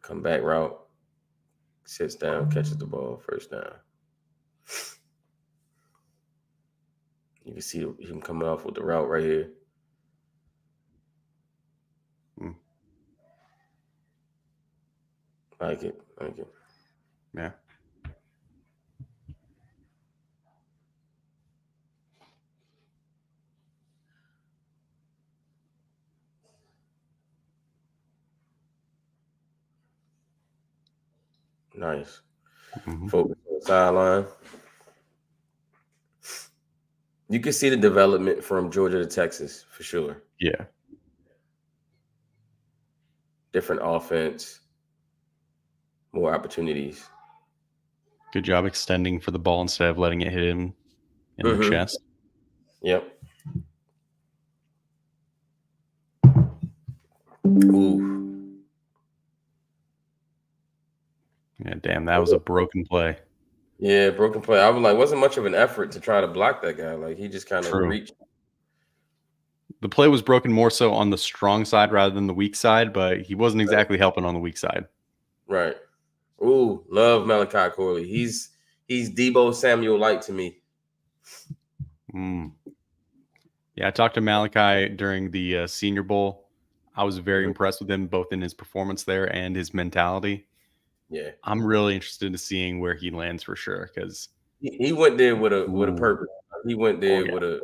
Come back route, sits down, catches the ball, first down. You can see him coming off with the route right here. Mm. Like it. Yeah. Nice. Mm-hmm. Focus on the sideline. You can see the development from Georgia to Texas for sure. Yeah. Different offense, more opportunities. Good job extending for the ball instead of letting it hit him in the chest. Yep. Ooh. Yeah, damn, that was a broken play. Yeah, broken play. I was like, wasn't much of an effort to try to block that guy. Like he just kind of True. reached. The play was broken more so on the strong side rather than the weak side, but he wasn't exactly helping on the weak side. Right. Ooh, love Malachi Corley. He's Debo Samuel light to me. Mm. Yeah, I talked to Malachi during the Senior Bowl. I was very impressed with him, both in his performance there and his mentality. Yeah, I'm really interested in seeing where he lands for sure. Because he went there with a purpose. He went there yeah. with a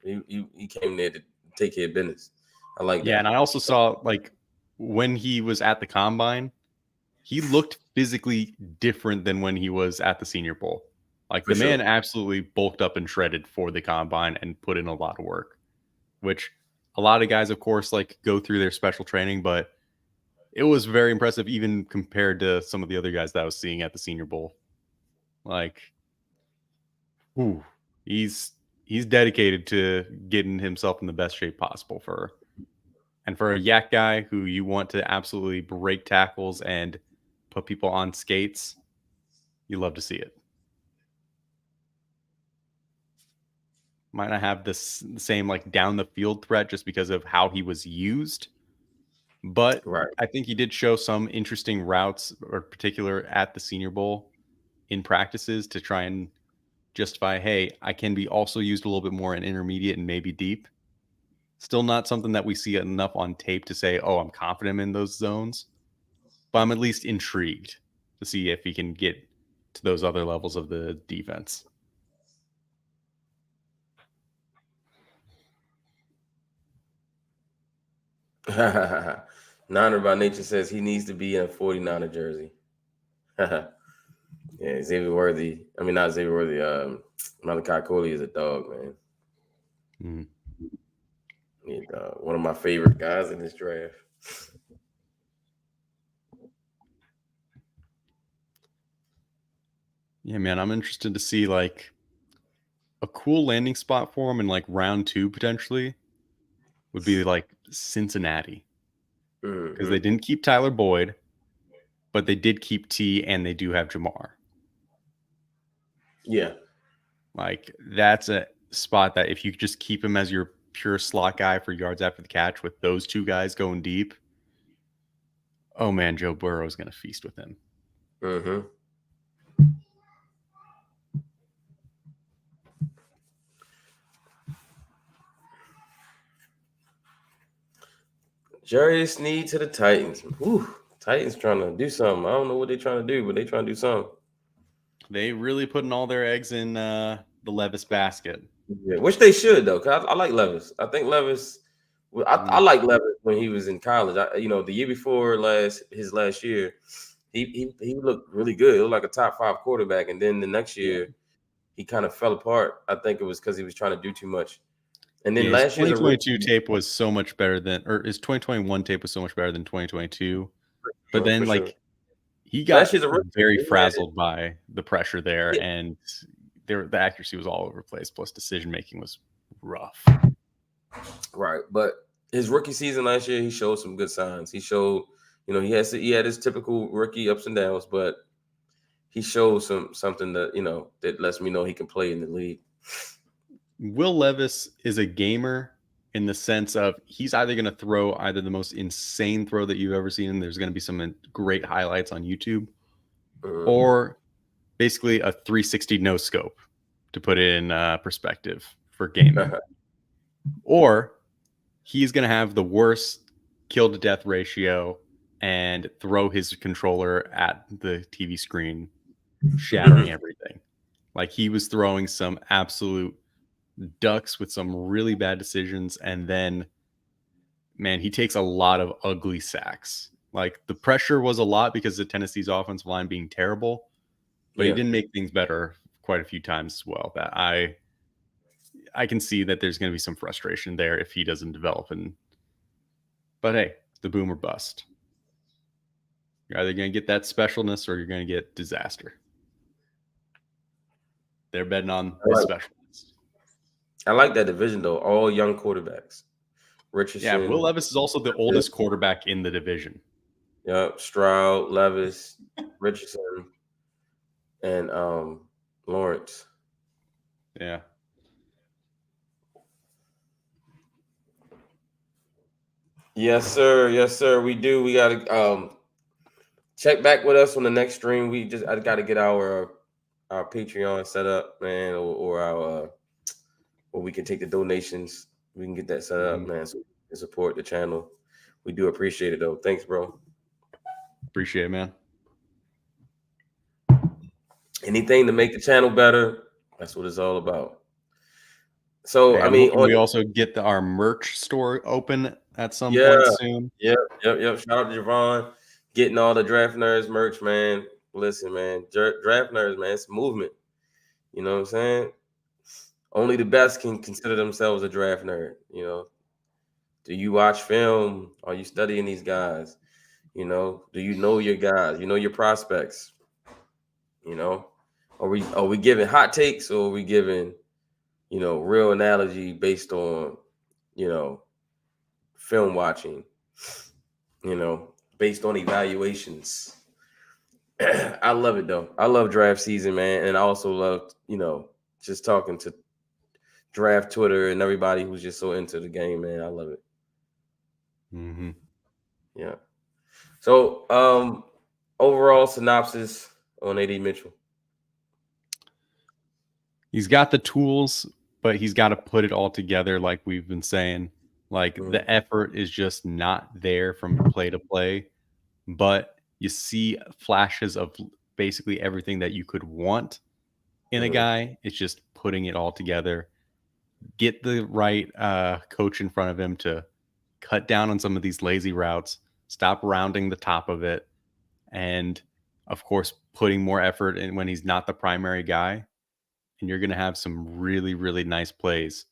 he came there to take care of business. I like Yeah, that. and I also saw like when he was at the combine, he looked physically different than when he was at the Senior Bowl. Like For the man sure. absolutely bulked up and shredded for the combine and put in a lot of work, which a lot of guys, of course, like go through their special training, but it was very impressive even compared to some of the other guys that I was seeing at the Senior Bowl. Like, ooh, he he's dedicated to getting himself in the best shape possible for a yak guy who you want to absolutely break tackles and put people on skates. You love to see it. Might not have the same like down the field threat just because of how he was used, but I think he did show some interesting routes, or particular at the Senior Bowl in practices to try and justify, hey, I can be also used a little bit more in intermediate and maybe deep. Still not something that we see enough on tape to say, oh, I'm confident in those zones, but I'm at least intrigued to see if he can get to those other levels of the defense. Niner by Nature says he needs to be in a 49er jersey. Yeah, Xavier Worthy. I mean, not Xavier Worthy. Malachi Coley is a dog, man. Yeah, dog. One of my favorite guys in this draft. Yeah, man, I'm interested to see like a cool landing spot for him in like round 2 potentially would be like Cincinnati, because they didn't keep Tyler Boyd, but they did keep T, and they do have Jamar. Yeah, like that's a spot that if you just keep him as your pure slot guy for yards after the catch with those two guys going deep, oh man, Joe Burrow is going to feast with him. Jerry Sneed to the Titans. Whew. Titans trying to do something. I don't know what they're trying to do, but they're trying to do something. They really putting all their eggs in the Levis basket. Yeah, which they should though, because I like Levis. I think Levis. I like Levis when he was in college. The year before his last year, he looked really good. He looked like a top 5 quarterback, and then the next year, he kind of fell apart. I think it was because he was trying to do too much. And then last year's 2022 tape was so much better than, or his 2021 tape was so much better than 2022. But then he got very frazzled by the pressure there, and the accuracy was all over the place. Plus, decision making was rough. Right, but his rookie season last year, he showed some good signs. He showed, he had his typical rookie ups and downs, but he showed something that that lets me know he can play in the league. Will Levis is a gamer in the sense of he's either going to throw either the most insane throw that you've ever seen, and there's going to be some great highlights on YouTube, or basically a 360 no scope to put it in perspective for gaming. Or he's going to have the worst kill to death ratio and throw his controller at the TV screen, shattering everything. Like he was throwing some absolute ducks with some really bad decisions, and then man, he takes a lot of ugly sacks. Like the pressure was a lot because of Tennessee's offensive line being terrible, but he didn't make things better quite a few times as well. That I can see that there's going to be some frustration there if he doesn't develop. But hey, the boom or bust. You're either going to get that specialness or you're going to get disaster. They're betting on the specialness. I like that division though. All young quarterbacks. Richardson. Yeah, Will Levis is also the oldest quarterback in the division. Yep, Stroud, Levis, Richardson, and Lawrence. Yeah. Yes, sir. Yes, sir. We do. We gotta check back with us on the next stream. I gotta get our Patreon set up, man, or our where we can take the donations. We can get that set up, man, so we can support the channel. We do appreciate it though. Thanks, bro. Appreciate it, man. Anything to make the channel better, that's what it's all about. So, hey, I mean, we also get our merch store open at some point soon. Yep. Shout out to Javon getting all the Draft Nerds merch, man. Listen, man, Draft Nerds, man, it's a movement. You know what I'm saying? Only the best can consider themselves a draft nerd. Do you watch film? Are you studying these guys? Do you know your guys? You know your prospects? Are we giving hot takes, or are we giving real analogy based on, film watching, based on evaluations. I love it though. I love draft season, man, and I also love, just talking to draft Twitter and everybody who's just so into the game, man. I love it. Mm-hmm. Yeah. So, overall synopsis on AD Mitchell. He's got the tools, but he's got to put it all together, like we've been saying. Like the effort is just not there from play to play, but you see flashes of basically everything that you could want in a guy. It's just putting it all together. Get the right coach in front of him to cut down on some of these lazy routes, stop rounding the top of it, and of course, putting more effort in when he's not the primary guy. And you're going to have some really, really nice plays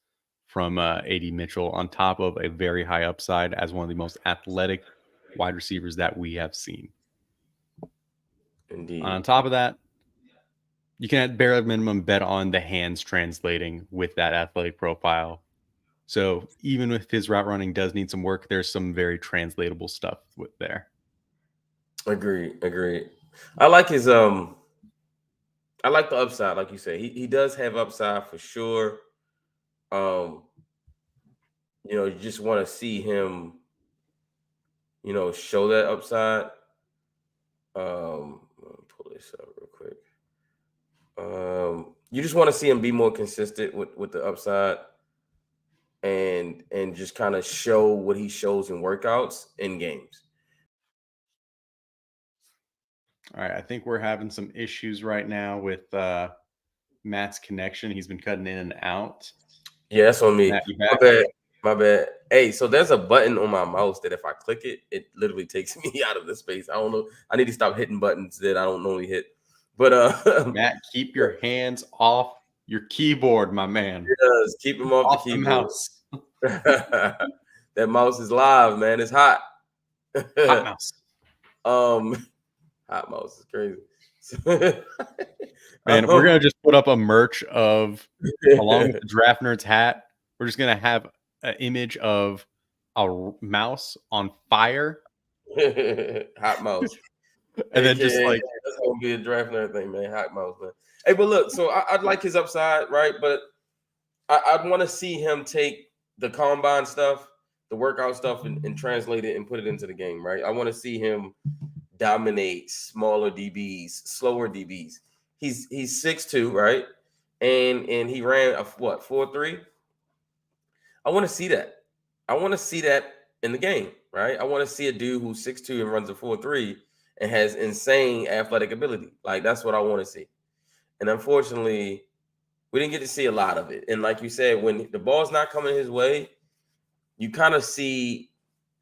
from AD Mitchell on top of a very high upside as one of the most athletic wide receivers that we have seen. Indeed. On top of that, you can at bare minimum bet on the hands translating with that athletic profile. So even if his route running does need some work, there's some very translatable stuff with there. Agreed. I like his I like the upside, like you said. He does have upside for sure. You just want to see him, show that upside. Let me pull this up real quick. You just want to see him be more consistent with the upside and just kind of show what he shows in workouts in games. All right, I think we're having some issues right now with Matt's connection. He's been cutting in and out. Yeah, that's on me. Matt, you My back? bad. My bad. Hey, so there's a button on my mouse that if I click it, it literally takes me out of the space. I don't know. I need to stop hitting buttons that I don't normally hit. But Matt, keep your hands off your keyboard, my man. Yes, keep him off the keyboard. Mouse. That mouse is live, man. It's hot. Hot mouse. Hot mouse is crazy. Man, we're gonna just put up a merch of along with the Draft Nerds hat. We're just gonna have an image of a mouse on fire. Hot mouse. And then just like that's gonna be a draft nerd thing, man. Hot mouse, man. Hey, but look, so I'd like his upside, right? But I'd want to see him take the combine stuff, the workout stuff, and translate it and put it into the game, right? I want to see him dominate smaller DBs, slower DBs. He's 6'2", right? And he ran a 4.3. I want to see that. I want to see that in the game, right? I want to see a dude who's 6'2" and runs a 4.3 and has insane athletic ability. Like that's what I want to see. And unfortunately, we didn't get to see a lot of it. And like you said, when the ball's not coming his way, you kind of see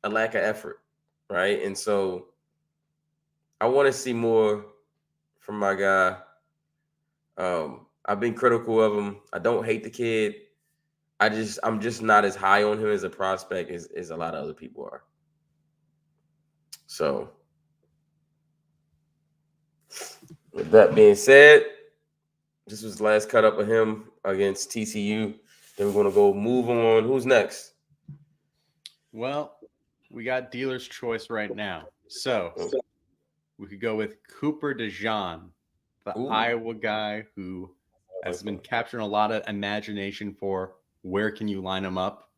a lack of effort, right? And so I want to see more from my guy. I've been critical of him. I don't hate the kid. I'm just not as high on him as a prospect as a lot of other people are. So with that being said, this was the last cut up of him against TCU. Then we're going to go move on. Who's next? Well, we got dealer's choice right now. So we could go with Cooper DeJean, the Iowa guy who has been capturing a lot of imagination for where can you line him up.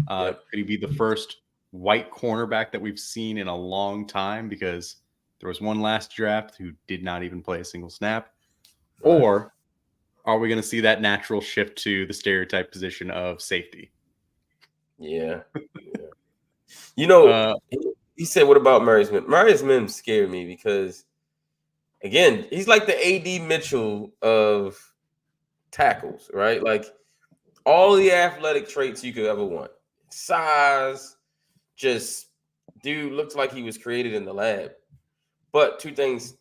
Could he be the first white cornerback that we've seen in a long time? Because there was one last draft who did not even play a single snap. Right. Or are we going to see that natural shift to the stereotype position of safety? Yeah. He said, what about Marius Mims? Marius Mims scared me because, again, he's like the AD Mitchell of tackles, right? Like all the athletic traits you could ever want. Size, just dude looks like he was created in the lab. But two things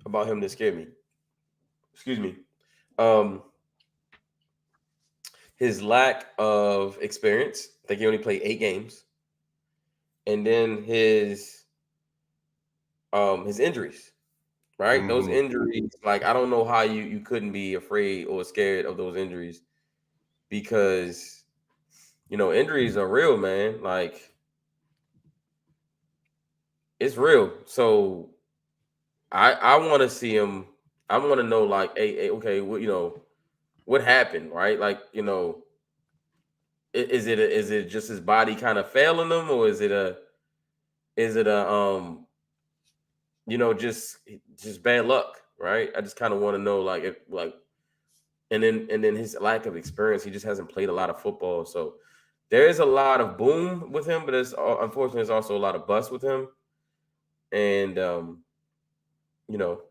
about him that scared me. Excuse me. His lack of experience. I think he only played 8 games. And then his injuries, right? Mm-hmm. Those injuries, like I don't know how you couldn't be afraid or scared of those injuries because injuries are real, man. Like it's real. So I want to see him. I want to know, like, hey, okay, what happened, right? Like, is it just his body kind of failing him, or is it a just bad luck, right? I just kind of want to know, like, if like, and then his lack of experience. He just hasn't played a lot of football, so there is a lot of boom with him, but unfortunately there's also a lot of bust with him, and you know,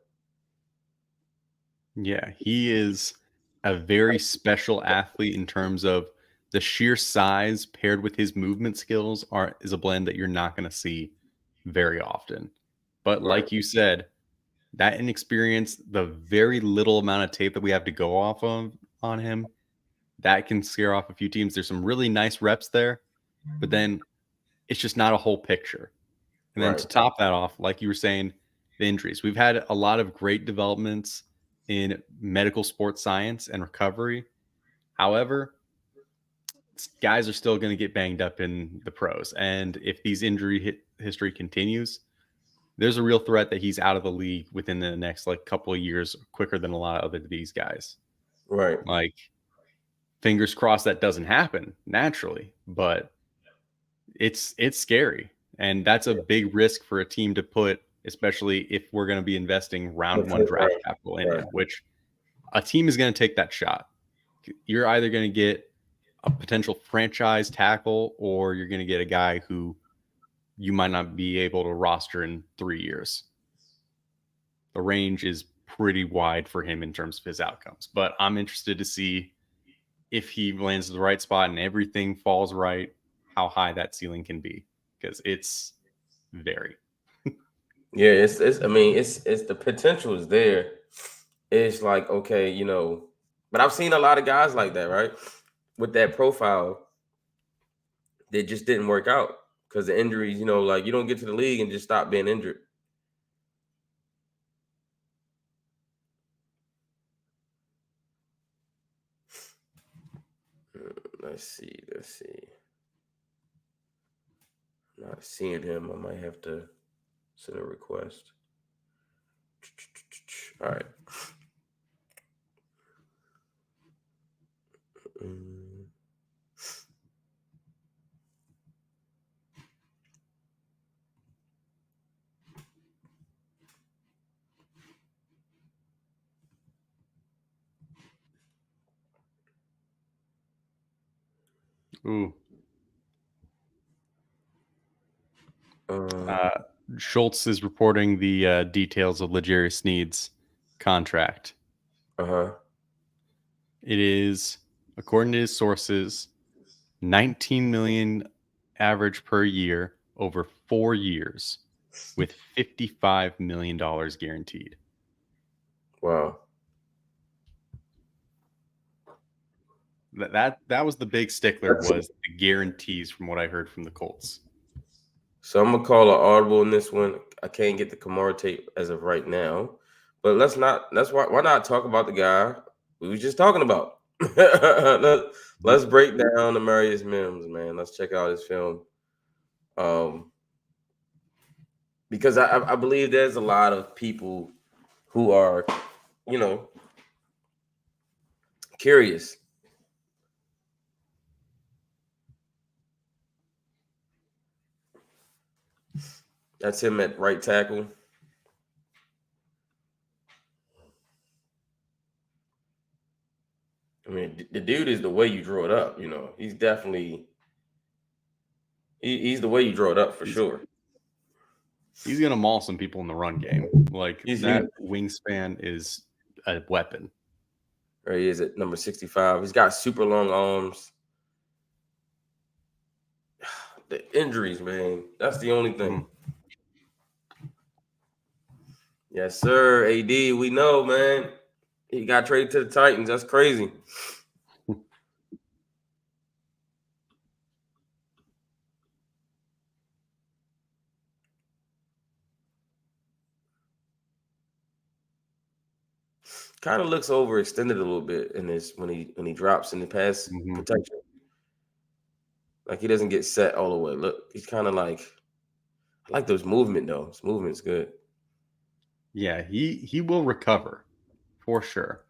Yeah, he is a very special athlete in terms of the sheer size paired with his movement skills is a blend that you're not going to see very often. But right, like you said, that inexperience, the very little amount of tape that we have to go off of on him, that can scare off a few teams. There's some really nice reps there, but then it's just not a whole picture. And then right, to top that off, like you were saying, the injuries. We've had a lot of great developments in medical sports science and recovery. However, guys are still going to get banged up in the pros. And if these history continues, there's a real threat that he's out of the league within the next like couple of years quicker than a lot of other these guys. right. Like fingers crossed that doesn't happen naturally, but it's scary. And that's a big risk for a team to put, especially if we're going to be investing round one draft Right, capital in right. him, which a team is going to take that shot. You're either going to get a potential franchise tackle or you're going to get a guy who you might not be able to roster in 3 years. The range is pretty wide for him in terms of his outcomes, but I'm interested to see if he lands the right spot and everything falls right, how high that ceiling can be, because it's very. Yeah, it's I mean, it's the potential is there. It's like, okay, but I've seen a lot of guys like that, right? With that profile, that just didn't work out because the injuries, like you don't get to the league and just stop being injured. Let's see. Not seeing him. I might have to send a request. All right. Mm, Ooh. Uh, Uh, Schultz is reporting the details of L'Jarius Sneed's contract. uh-huh. It is, according to his sources, 19 million average per year over 4 years with $55 million guaranteed. Wow. That was the big stickler, was the guarantees from what I heard from the Colts. So I'm gonna call an audible in this one. I can't get the Kamara tape as of right now, but why not talk about the guy we were just talking about. Let's break down the Marius Mims, man. Let's check out his film. Because I believe there's a lot of people who are, you know, curious. That's him at right tackle. I mean, the dude is the way you draw it up. He's definitely he's the way you draw it up for sure. He's going to maul some people in the run game. Like, He's that huge. wingspan is a weapon. There he is at number 65. He's got super long arms. The injuries, man. That's the only thing. Yes, sir. AD, we know, man. He got traded to the Titans. That's crazy. kind of looks overextended a little bit in this when he drops in the pass protection. Like he doesn't get set all the way. Look, he's kind of like, I like those movement though. His movement's good. Yeah, he will recover for sure.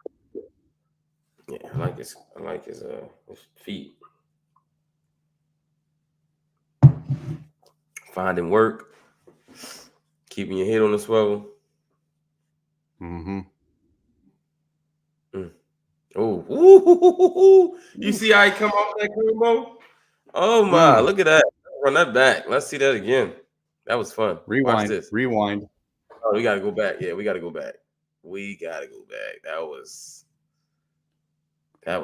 Yeah, I like his feet. Finding work, keeping your head on the swivel. Oh, you see how he come off that combo? Oh my, look at that. Run that back. Let's see that again. That was fun. Watch this. Rewind. Oh, we gotta go back. Yeah, we gotta go back. We gotta go back. That was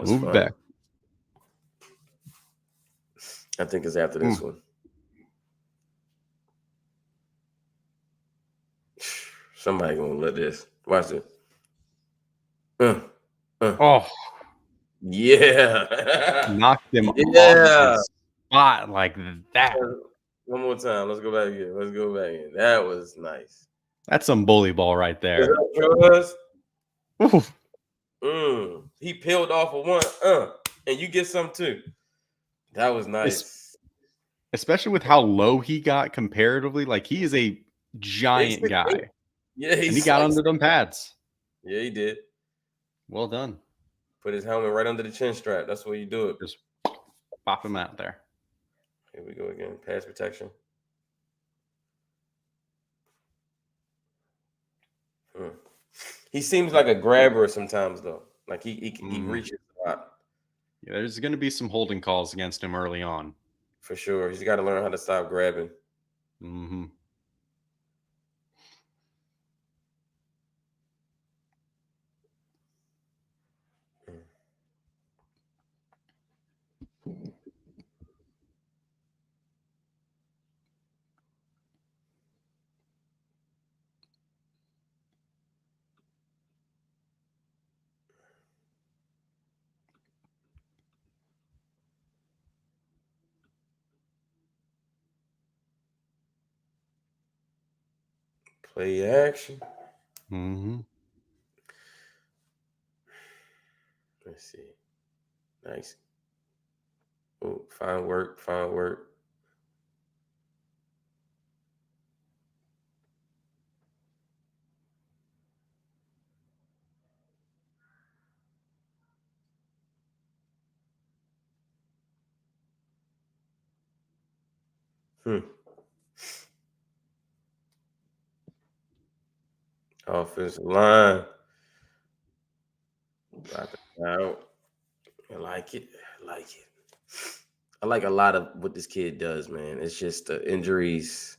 Move fun. back. I think it's after this one. Somebody gonna let this. Watch it. Oh, yeah. Knocked him off his spot like that. One more time. Let's go back here. Let's go back in. That was nice. That's some bully ball right there. He peeled off of one, and you get some too. That was nice. Especially with how low he got comparatively. Like, he is a giant guy. Yeah, and he got under them pads. Yeah, he did. Well done. Put his helmet right under the chin strap. That's where you do it. Just pop him out there. Here we go again. Pass protection. He seems like a grabber sometimes, though. Like he reaches a lot. Yeah, there's going to be some holding calls against him early on. For sure. He's got to learn how to stop grabbing. Play action. Let's see. Nice. Oh, fine work. Fine work. Offensive line. Drop it out. I like it. I like a lot of what this kid does, man. It's just the injuries.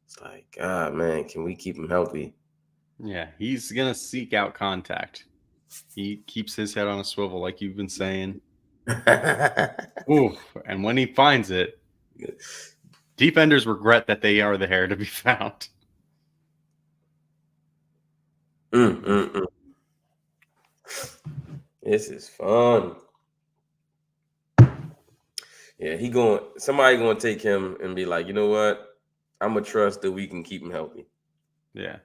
It's like, God, man, can we keep him healthy? Yeah, he's going to seek out contact. He keeps his head on a swivel, like you've been saying. And when he finds it, defenders regret that they are the hair to be found. This is fun. Yeah, somebody going to take him and be like, you know what? I'm going to trust that we can keep him healthy. Yeah.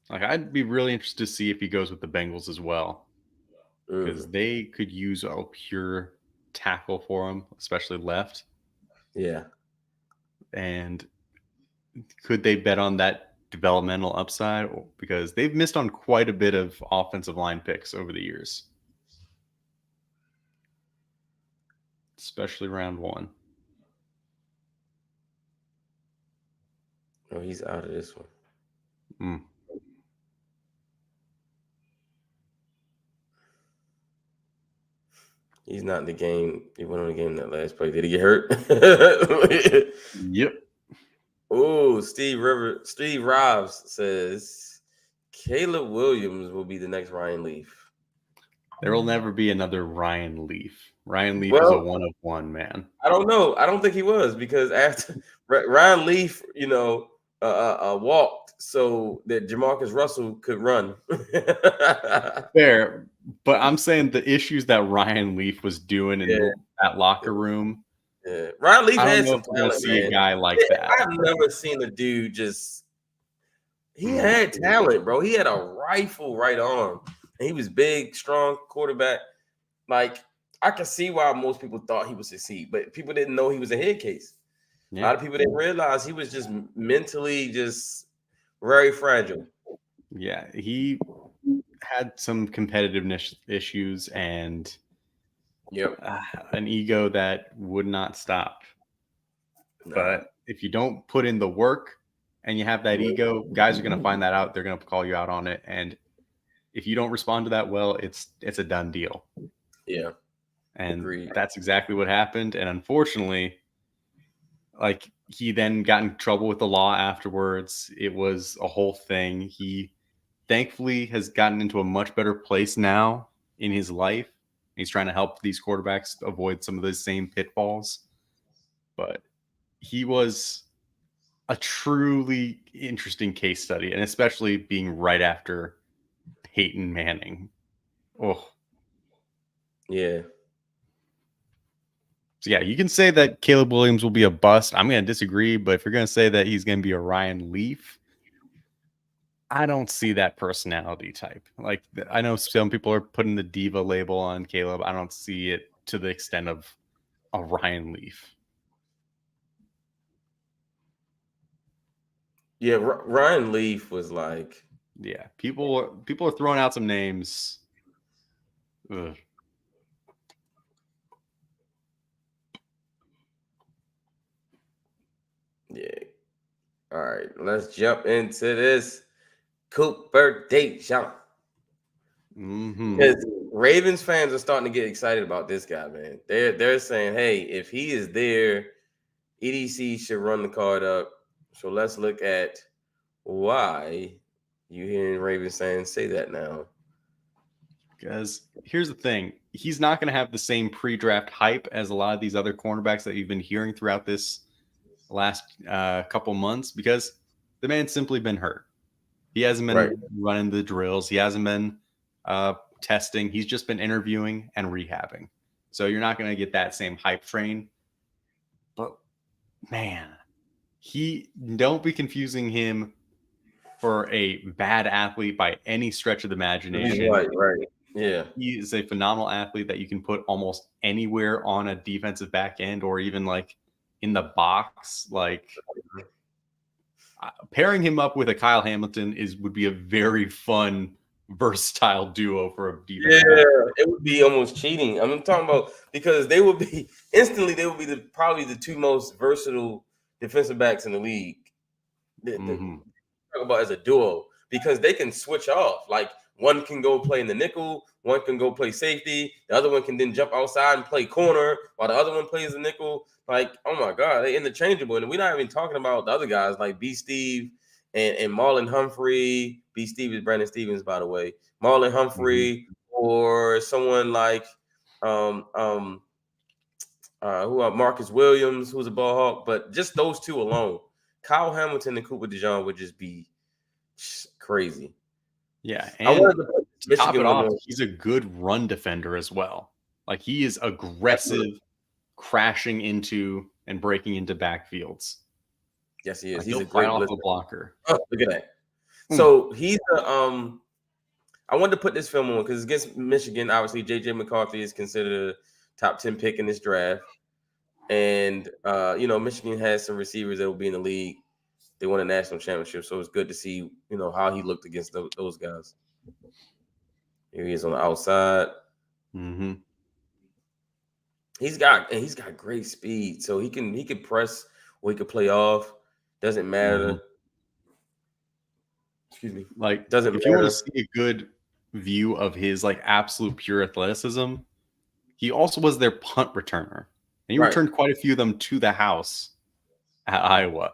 Like, I'd be really interested to see if he goes with the Bengals as well. Because they could use a pure tackle for him, especially left. Yeah. And could they bet on that developmental upside? Because they've missed on quite a bit of offensive line picks over the years. Especially round one. Oh, he's out of this one. He's not in the game. He went on the game that last play. Did he get hurt? Yep. Oh, Steve Robs says Caleb Williams will be the next Ryan Leaf. There will never be another Ryan Leaf. Ryan Leaf is a one of one, man. I don't know. I don't think he was, because after Ryan Leaf, walked so that Jamarcus Russell could run. Fair, but I'm saying the issues that Ryan Leaf was doing in that locker room. Yeah, Ryan Leaf I had don't know some if we're gonna talent, see man. a guy like that. I've never seen a dude He had talent, bro. He had a rifle right arm. And he was big, strong quarterback. Like, I can see why most people thought he would succeed, but people didn't know he was a head case. Yeah. A lot of people didn't realize he was just mentally just very fragile. Yeah, he had some competitiveness issues and an ego that would not stop. Nah. But if you don't put in the work and you have that ego, guys are going to find that out. They're going to call you out on it. And if you don't respond to that well, it's a done deal. Yeah. And Agreed. that's exactly what happened. And unfortunately, like, he then got in trouble with the law afterwards. It was a whole thing. He thankfully has gotten into a much better place now in his life. He's trying to help these quarterbacks avoid some of those same pitfalls. But he was a truly interesting case study, and especially being right after Peyton Manning. Oh, yeah. So yeah, you can say that Caleb Williams will be a bust. I'm going to disagree, but if you're going to say that he's going to be a Ryan Leaf, I don't see that personality type. Like, I know some people are putting the diva label on Caleb. I don't see it to the extent of a Ryan Leaf. Yeah, Ryan Leaf was like, yeah, people are throwing out some names. Ugh. Yeah. All right, let's jump into this Cooper DeJean. Because Ravens fans are starting to get excited about this guy, man. They're saying, hey, if he is there, EDC should run the card up. So let's look at why you hearing Ravens fans say that now. Because here's the thing. He's not going to have the same pre-draft hype as a lot of these other cornerbacks that you've been hearing throughout this last couple months, because the man's simply been hurt. He hasn't been running the drills. He hasn't been testing. He's just been interviewing and rehabbing. So you're not going to get that same hype train. But man, don't be confusing him for a bad athlete by any stretch of the imagination. Right. Yeah. He is a phenomenal athlete that you can put almost anywhere on a defensive back end or even like in the box. Like, pairing him up with a Kyle Hamilton would be a very fun, versatile duo for a defense. Yeah, it would be almost cheating. I'm talking about, because they would be probably the two most versatile defensive backs in the league. Talk about as a duo, because they can switch off. Like, one can go play in the nickel, one can go play safety, the other one can then jump outside and play corner while the other one plays the nickel. Like, oh my God, they're interchangeable. And we're not even talking about the other guys like B. Steve and Marlon Humphrey. B. Steve is Brandon Stevens, by the way. Marlon Humphrey, or someone like Marcus Williams, who's a ball hawk. But just those two alone, Kyle Hamilton and Cooper DeJean would just be crazy. Yeah, and to top it off, he's a good run defender as well. Like, he is aggressive, crashing into and breaking into backfields. Yes, he is. Like, he's a great great blocker. Oh, look at that. So he's I wanted to put this film on because against Michigan, obviously JJ McCarthy is considered a top 10 pick in this draft. And Michigan has some receivers that will be in the league. They won a national championship, so it's good to see, how he looked against those guys. Here he is on the outside. He's got great speed, so he can press or he could play off. Doesn't matter. Excuse me. Like, doesn't if matter. You want to see a good view of his like absolute pure athleticism, he also was their punt returner, and he returned quite a few of them to the house at Iowa,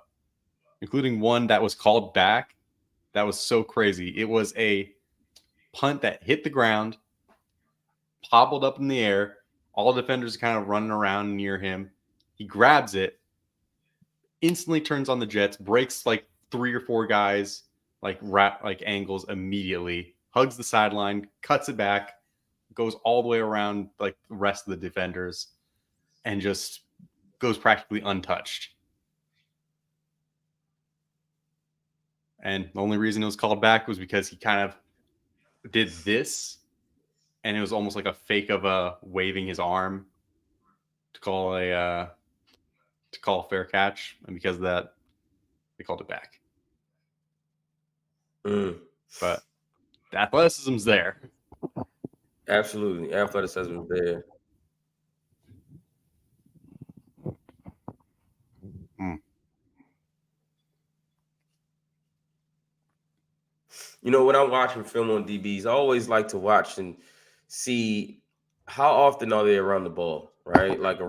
including one that was called back. That was so crazy. It was a punt that hit the ground, hobbled up in the air. All defenders are kind of running around near him. He grabs it, instantly turns on the jets, breaks like 3 or 4 guys, like angles immediately, hugs the sideline, cuts it back, goes all the way around like the rest of the defenders, and just goes practically untouched. And the only reason it was called back was because he kind of did this, and it was almost like a fake of waving his arm to call a fair catch, and because of that, they called it back. But the athleticism's there. Absolutely, athleticism's there. You know, when I'm watching film on DBs, I always like to watch and see how often are they around the ball, right? Like,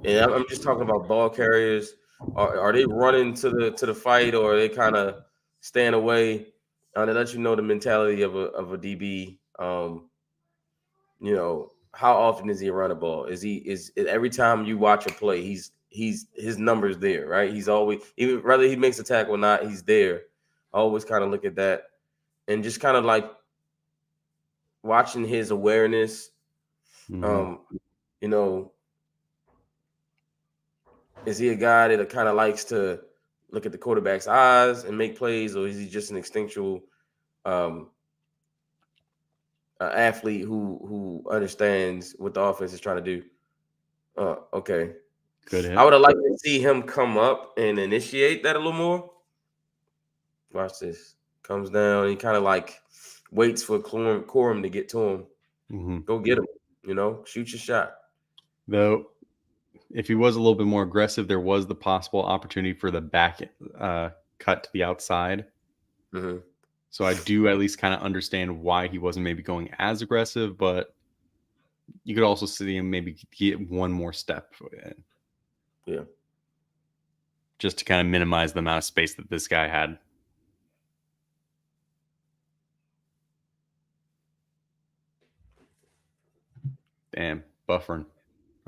and I'm just talking about ball carriers. Are they running to the fight, or are they kind of staying away? To let you know the mentality of a DB. You know, how often is he around the ball? Is every time you watch a play, he's his numbers there, right? He's always, even whether he makes a tackle or not, he's there. I always kind of look at that and just kind of like watching his awareness. You know, is he a guy that kind of likes to look at the quarterback's eyes and make plays, or is he just an instinctual athlete who understands what the offense is trying to do? Okay. Good hit. I would have liked to see him come up and initiate that a little more. Watch this. Comes down. He kind of like waits for Corum to get to him. Go get him. You know, shoot your shot. Though, if he was a little bit more aggressive, there was the possible opportunity for the back cut to the outside. So I do at least kind of understand why he wasn't maybe going as aggressive, but you could also see him maybe get one more step in. Yeah. Just to kind of minimize the amount of space that this guy had. Damn, buffering,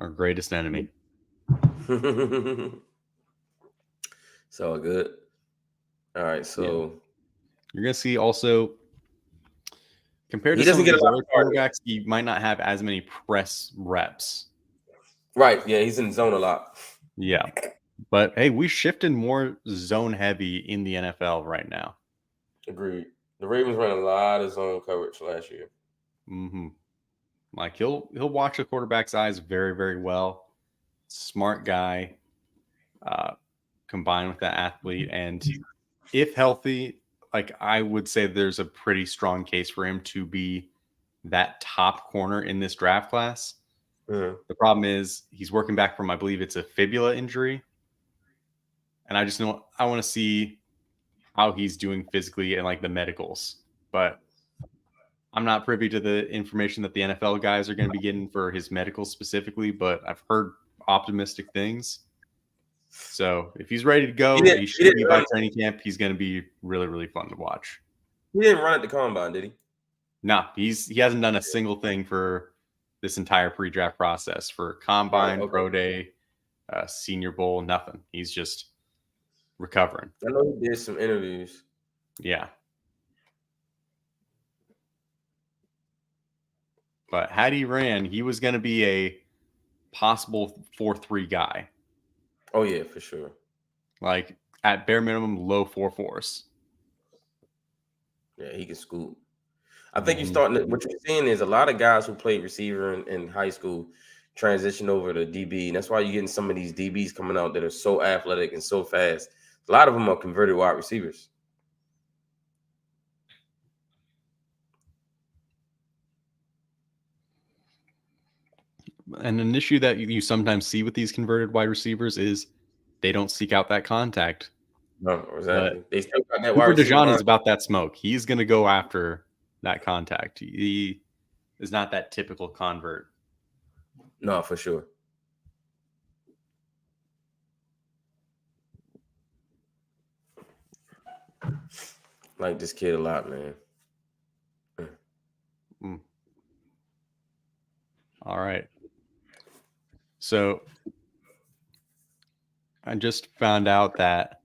our greatest enemy. So good. All right, so you're gonna see also compared to he doesn't some get of a lot these other quarterbacks, he might not have as many press reps. Right. Yeah, he's in zone a lot. Yeah. But hey, we shifted more zone heavy in the NFL right now. Agreed. The Ravens ran a lot of zone coverage last year. Like he'll watch the quarterback's eyes very, very well. Smart guy, combined with that athlete, and if healthy, like I would say, there's a pretty strong case for him to be that top corner in this draft class. The problem is he's working back from, I believe it's a fibula injury, and I just know I want to see how he's doing physically and like the medicals, but I'm not privy to the information that the NFL guys are going to be getting for his medicals specifically, but I've heard optimistic things. So if he's ready to go, he should be by training camp. He's going to be really, really fun to watch. He didn't run at the combine, did he? No, he hasn't done a single thing for this entire pre-draft process, for combine, pro day, Senior Bowl, nothing. He's just recovering. I know he did some interviews. Yeah. But had he ran, he was going to be a possible 4.3 guy. Oh, yeah, for sure. Like, at bare minimum, low 4.4s. Yeah, he can scoop. I think what you're seeing is a lot of guys who played receiver in high school transition over to DB. And that's why you're getting some of these DBs coming out that are so athletic and so fast. A lot of them are converted wide receivers. And an issue that you sometimes see with these converted wide receivers is they don't seek out that contact. No, exactly. But they still got that Cooper DeJean is about that smoke. He's going to go after that contact. He is not that typical convert. No, for sure. Like this kid a lot, man. All right. So I just found out that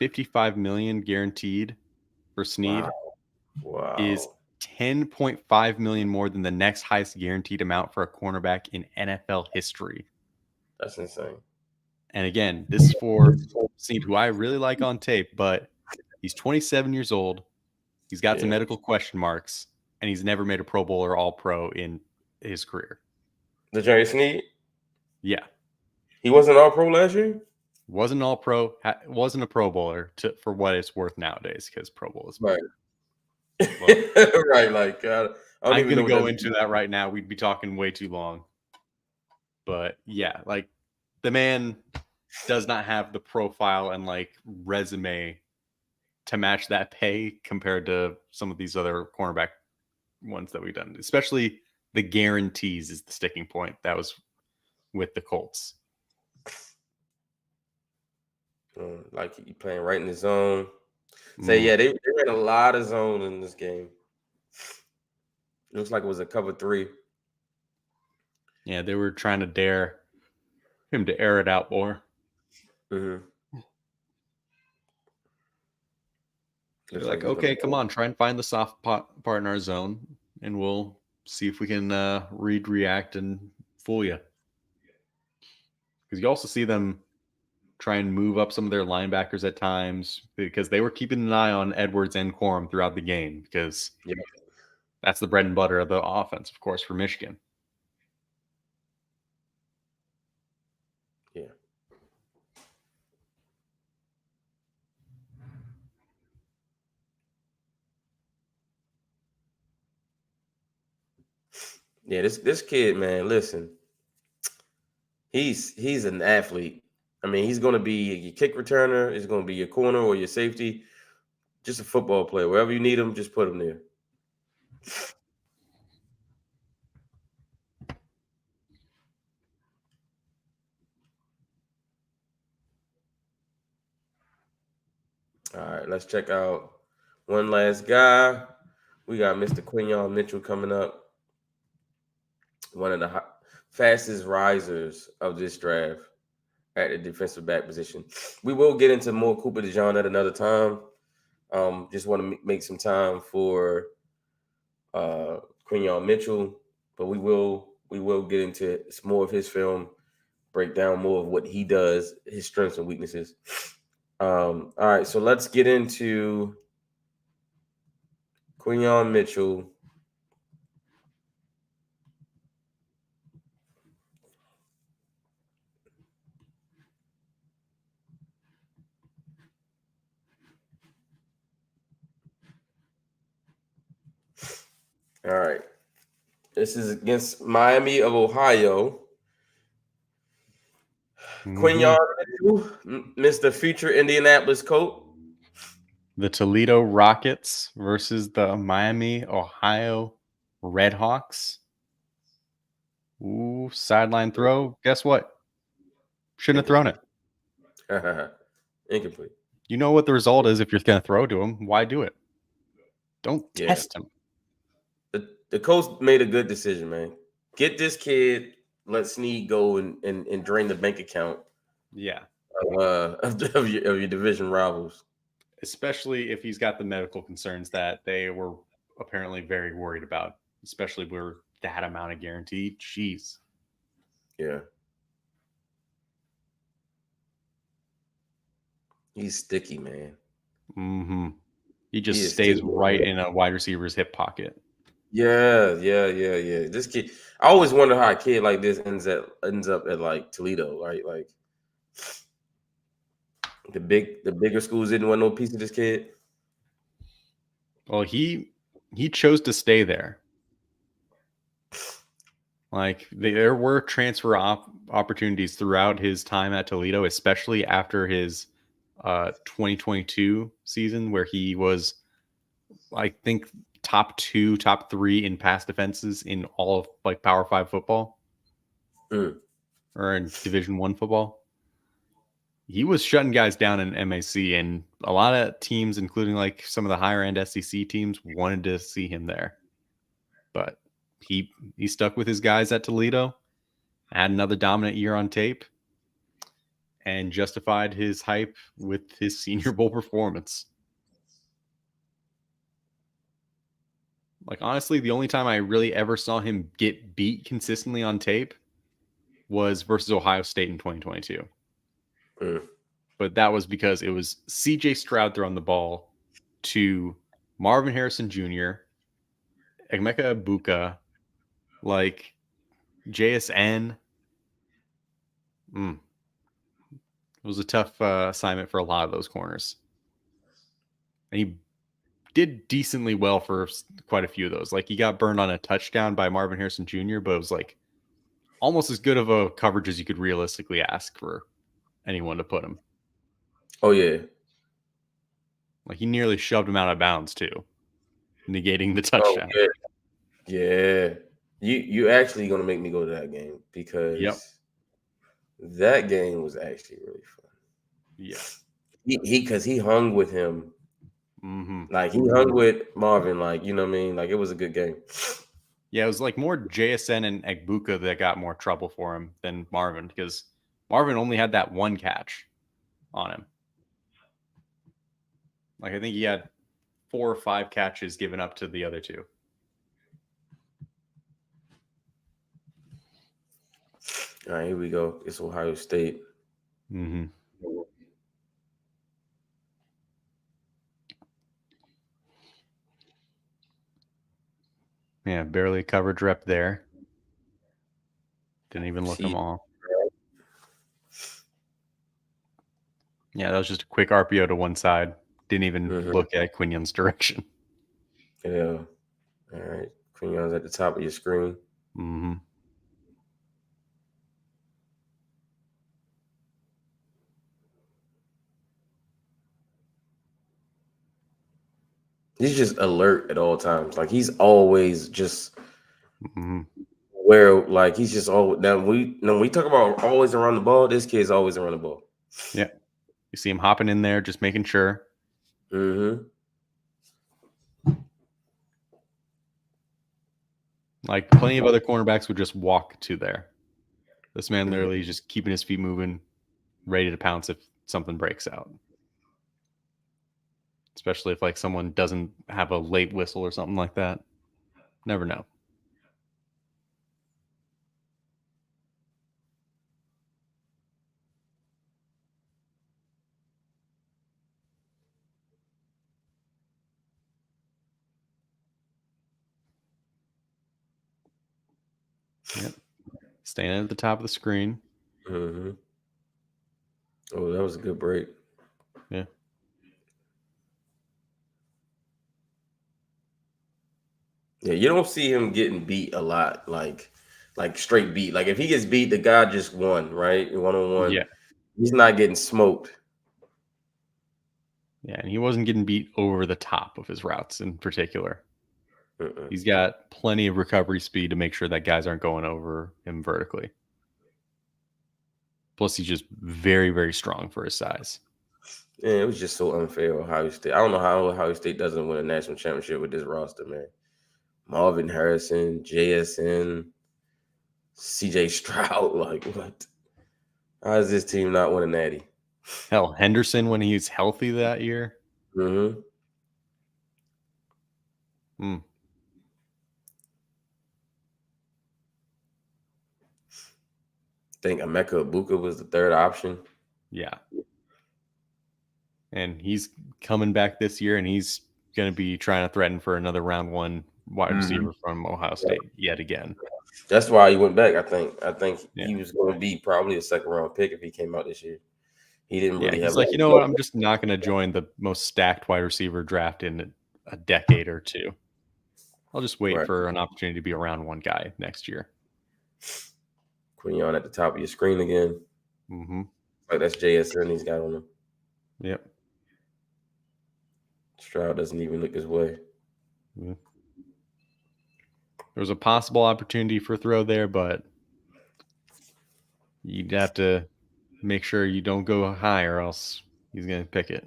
$55 million guaranteed for Snead is $10.5 million more than the next highest guaranteed amount for a cornerback in NFL history. That's insane. And again, this is for Snead, who I really like on tape, but He's 27 years old. He's got some medical question marks, and he's never made a Pro Bowl or All-Pro in his career. The Jerry Sneed? Yeah. He wasn't All-Pro last year? Wasn't All-Pro. Wasn't a Pro Bowler for what it's worth nowadays, because Pro Bowl is... Right. Well, right, like, I'm going to go into that right now. We'd be talking way too long. But, yeah, like, the man does not have the profile and, like, resume to match that pay compared to some of these other cornerback ones that we've done. Especially the guarantees is the sticking point. That was with the Colts. Like you playing right in the zone. Yeah, they ran a lot of zone in this game. It looks like it was a cover 3. Yeah, they were trying to dare him to air it out more. Mm-hmm. They're like, okay, come on, try and find the soft part in our zone, and we'll see if we can read, react, and fool you. Because you also see them try and move up some of their linebackers at times, because they were keeping an eye on Edwards and Corum throughout the game, because that's the bread and butter of the offense, of course, for Michigan. Yeah. Yeah, this kid, man, listen. He's an athlete. I mean, he's going to be your kick returner. He's going to be your corner or your safety. Just a football player. Wherever you need him, just put him there. All right, let's check out one last guy. We got Mr. Quinyon Mitchell coming up. One of the fastest risers of this draft at the defensive back position. We will get into more Cooper DeJean at another time. Just want to make some time for Quinyon Mitchell, but we will get into some more of his film, break down more of what he does, his strengths and weaknesses. All right, so let's get into Quinyon Mitchell. All right. This is against Miami of Ohio. Quinyon Mitchell, Mr. Future Indianapolis Colt. The Toledo Rockets versus the Miami, Ohio Redhawks. Ooh, sideline throw. Guess what? Shouldn't have thrown it. Incomplete. You know what the result is if you're going to throw to him. Why do it? Don't test him. The coach made a good decision, man. Get this kid, let Snead go and drain the bank account. Yeah. Of your division rivals. Especially if he's got the medical concerns that they were apparently very worried about, especially with that amount of guarantee. Jeez. Yeah. He's sticky, man. Mm-hmm. He just stays right in a wide receiver's hip pocket. Yeah. This kid, I always wonder how a kid like this ends up at like Toledo, right? Like the bigger schools didn't want no piece of this kid. Well, he chose to stay there. Like there were transfer opportunities throughout his time at Toledo, especially after his 2022 season, where he was, I think, top 2, top 3 in pass defenses in all of like Power 5 football or in Division I football. He was shutting guys down in MAC, and a lot of teams, including like some of the higher end SEC teams, wanted to see him there. But he stuck with his guys at Toledo, had another dominant year on tape, and justified his hype with his Senior Bowl performance. Like, honestly, the only time I really ever saw him get beat consistently on tape was versus Ohio State in 2022. But that was because it was CJ Stroud throwing the ball to Marvin Harrison Jr., Emeka Egbuka, like JSN. It was a tough assignment for a lot of those corners. And he did decently well for quite a few of those. Like he got burned on a touchdown by Marvin Harrison Jr., but it was like almost as good of a coverage as you could realistically ask for anyone to put him. Oh, yeah. Like he nearly shoved him out of bounds too, negating the touchdown. Oh, yeah. You actually going to make me go to that game because that game was actually really fun. Yeah. Because he hung with him. Mm-hmm. Like he hung with Marvin, like, you know what I mean? Like it was a good game. Yeah, it was like more JSN and Egbuka that got more trouble for him than Marvin because Marvin only had that one catch on him. Like I think he had 4 or 5 catches given up to the other two. All right, here we go. It's Ohio State. Mm-hmm. Yeah, barely coverage rep there. Didn't even look them all. Yeah, that was just a quick RPO to one side. Didn't even look at Quinyon's direction. Yeah. All right. Quinyon's at the top of your screen. Mm-hmm. He's just alert at all times. Like he's always just where, like he's just always. Now we talk about always around the ball. This kid's always around the ball. Yeah, you see him hopping in there, just making sure. Mm-hmm. Like plenty of other cornerbacks would just walk to there. This man literally just keeping his feet moving, ready to pounce if something breaks out. Especially if like someone doesn't have a late whistle or something like that. Never know. Yep. Staying at the top of the screen. Mm-hmm. Oh, that was a good break. Yeah. Yeah, you don't see him getting beat a lot, like straight beat. Like if he gets beat, the guy just won, right? 1-on-1. Yeah. He's not getting smoked. Yeah, and he wasn't getting beat over the top of his routes in particular. He's got plenty of recovery speed to make sure that guys aren't going over him vertically. Plus, he's just very, very strong for his size. Yeah, it was just so unfair. Ohio State. I don't know how Ohio State doesn't win a national championship with this roster, man. Marvin Harrison, JSN, CJ Stroud. Like, what? How does this team not win a natty? Hell, Henderson when he's healthy that year. Mm-hmm. I think Emeka Egbuka was the third option. Yeah. And he's coming back this year, and he's going to be trying to threaten for another round 1 wide receiver from Ohio State yet again. That's why he went back, I think. He was going to be probably a second-round pick if he came out this year. He didn't really have. He's like, you know what? I'm just not going to join the most stacked wide receiver draft in a decade or two. I'll just wait for an opportunity to be a round 1 guy next year. Quinyon at the top of your screen again. Mm-hmm. Like that's JSN he's got on him. Yep. Stroud doesn't even look his way. Mm-hmm. There was a possible opportunity for a throw there, but you'd have to make sure you don't go high or else he's going to pick it.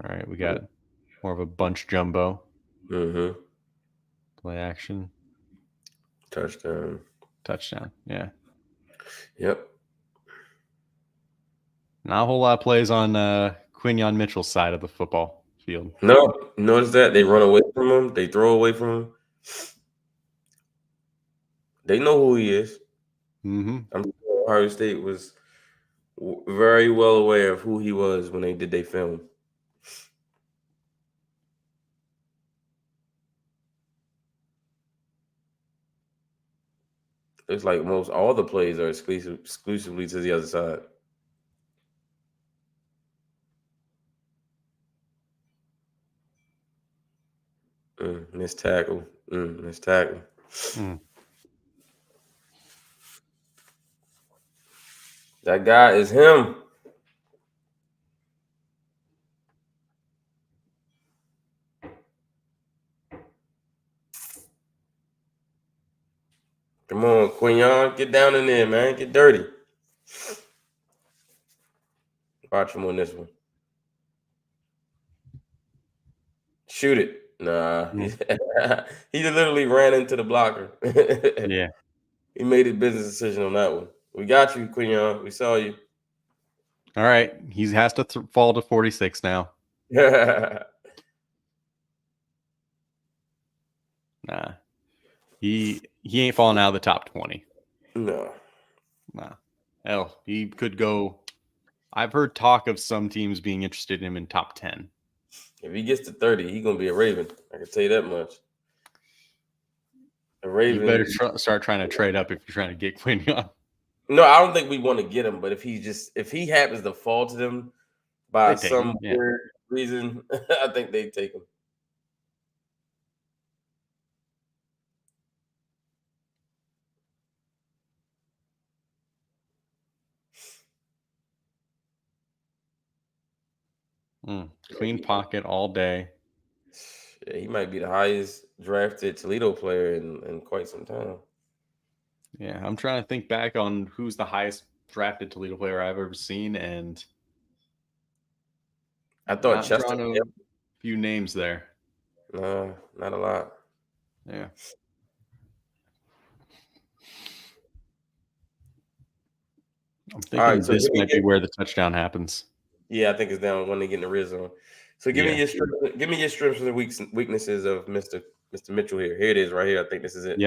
All right, we got more of a bunch jumbo. Mm-hmm. Play action. Touchdown. Yeah. Yep. Not a whole lot of plays on Quinyon Mitchell's side of the football field. No, notice that they run away from him. They throw away from him. They know who he is. Mm-hmm. I'm sure Ohio State was very well aware of who he was when they did their film. It's like most all the plays are exclusively to the other side. Missed tackle. Missed tackle. That guy is him. Come on, Quignon. Get down in there, man. Get dirty. Watch him on this one. Shoot it. Nah. He literally ran into the blocker. Yeah. He made a business decision on that one. We got you, Quignon. We saw you. All right. He has to fall to 46 now. Nah. He ain't falling out of the top 20. No. Nah. Hell, he could go. I've heard talk of some teams being interested in him in top 10. If he gets to 30, he's gonna be a Raven. I can tell you that much. A Raven. You better start trying to trade up if you're trying to get Quignon. No, I don't think we want to get him, but if he happens to fall to them by some weird reason, I think they take him. Clean pocket all day. Yeah, he might be the highest drafted Toledo player in quite some time. Yeah, I'm trying to think back on who's the highest drafted Toledo player I've ever seen, and I thought Chester. Drawn a few names there. No, not a lot. Yeah. I'm thinking this might be where the touchdown happens. Yeah, I think it's down when they get in the red zone. So give me your strengths and weaknesses of Mr. Mitchell here. Here it is, right here. I think this is it.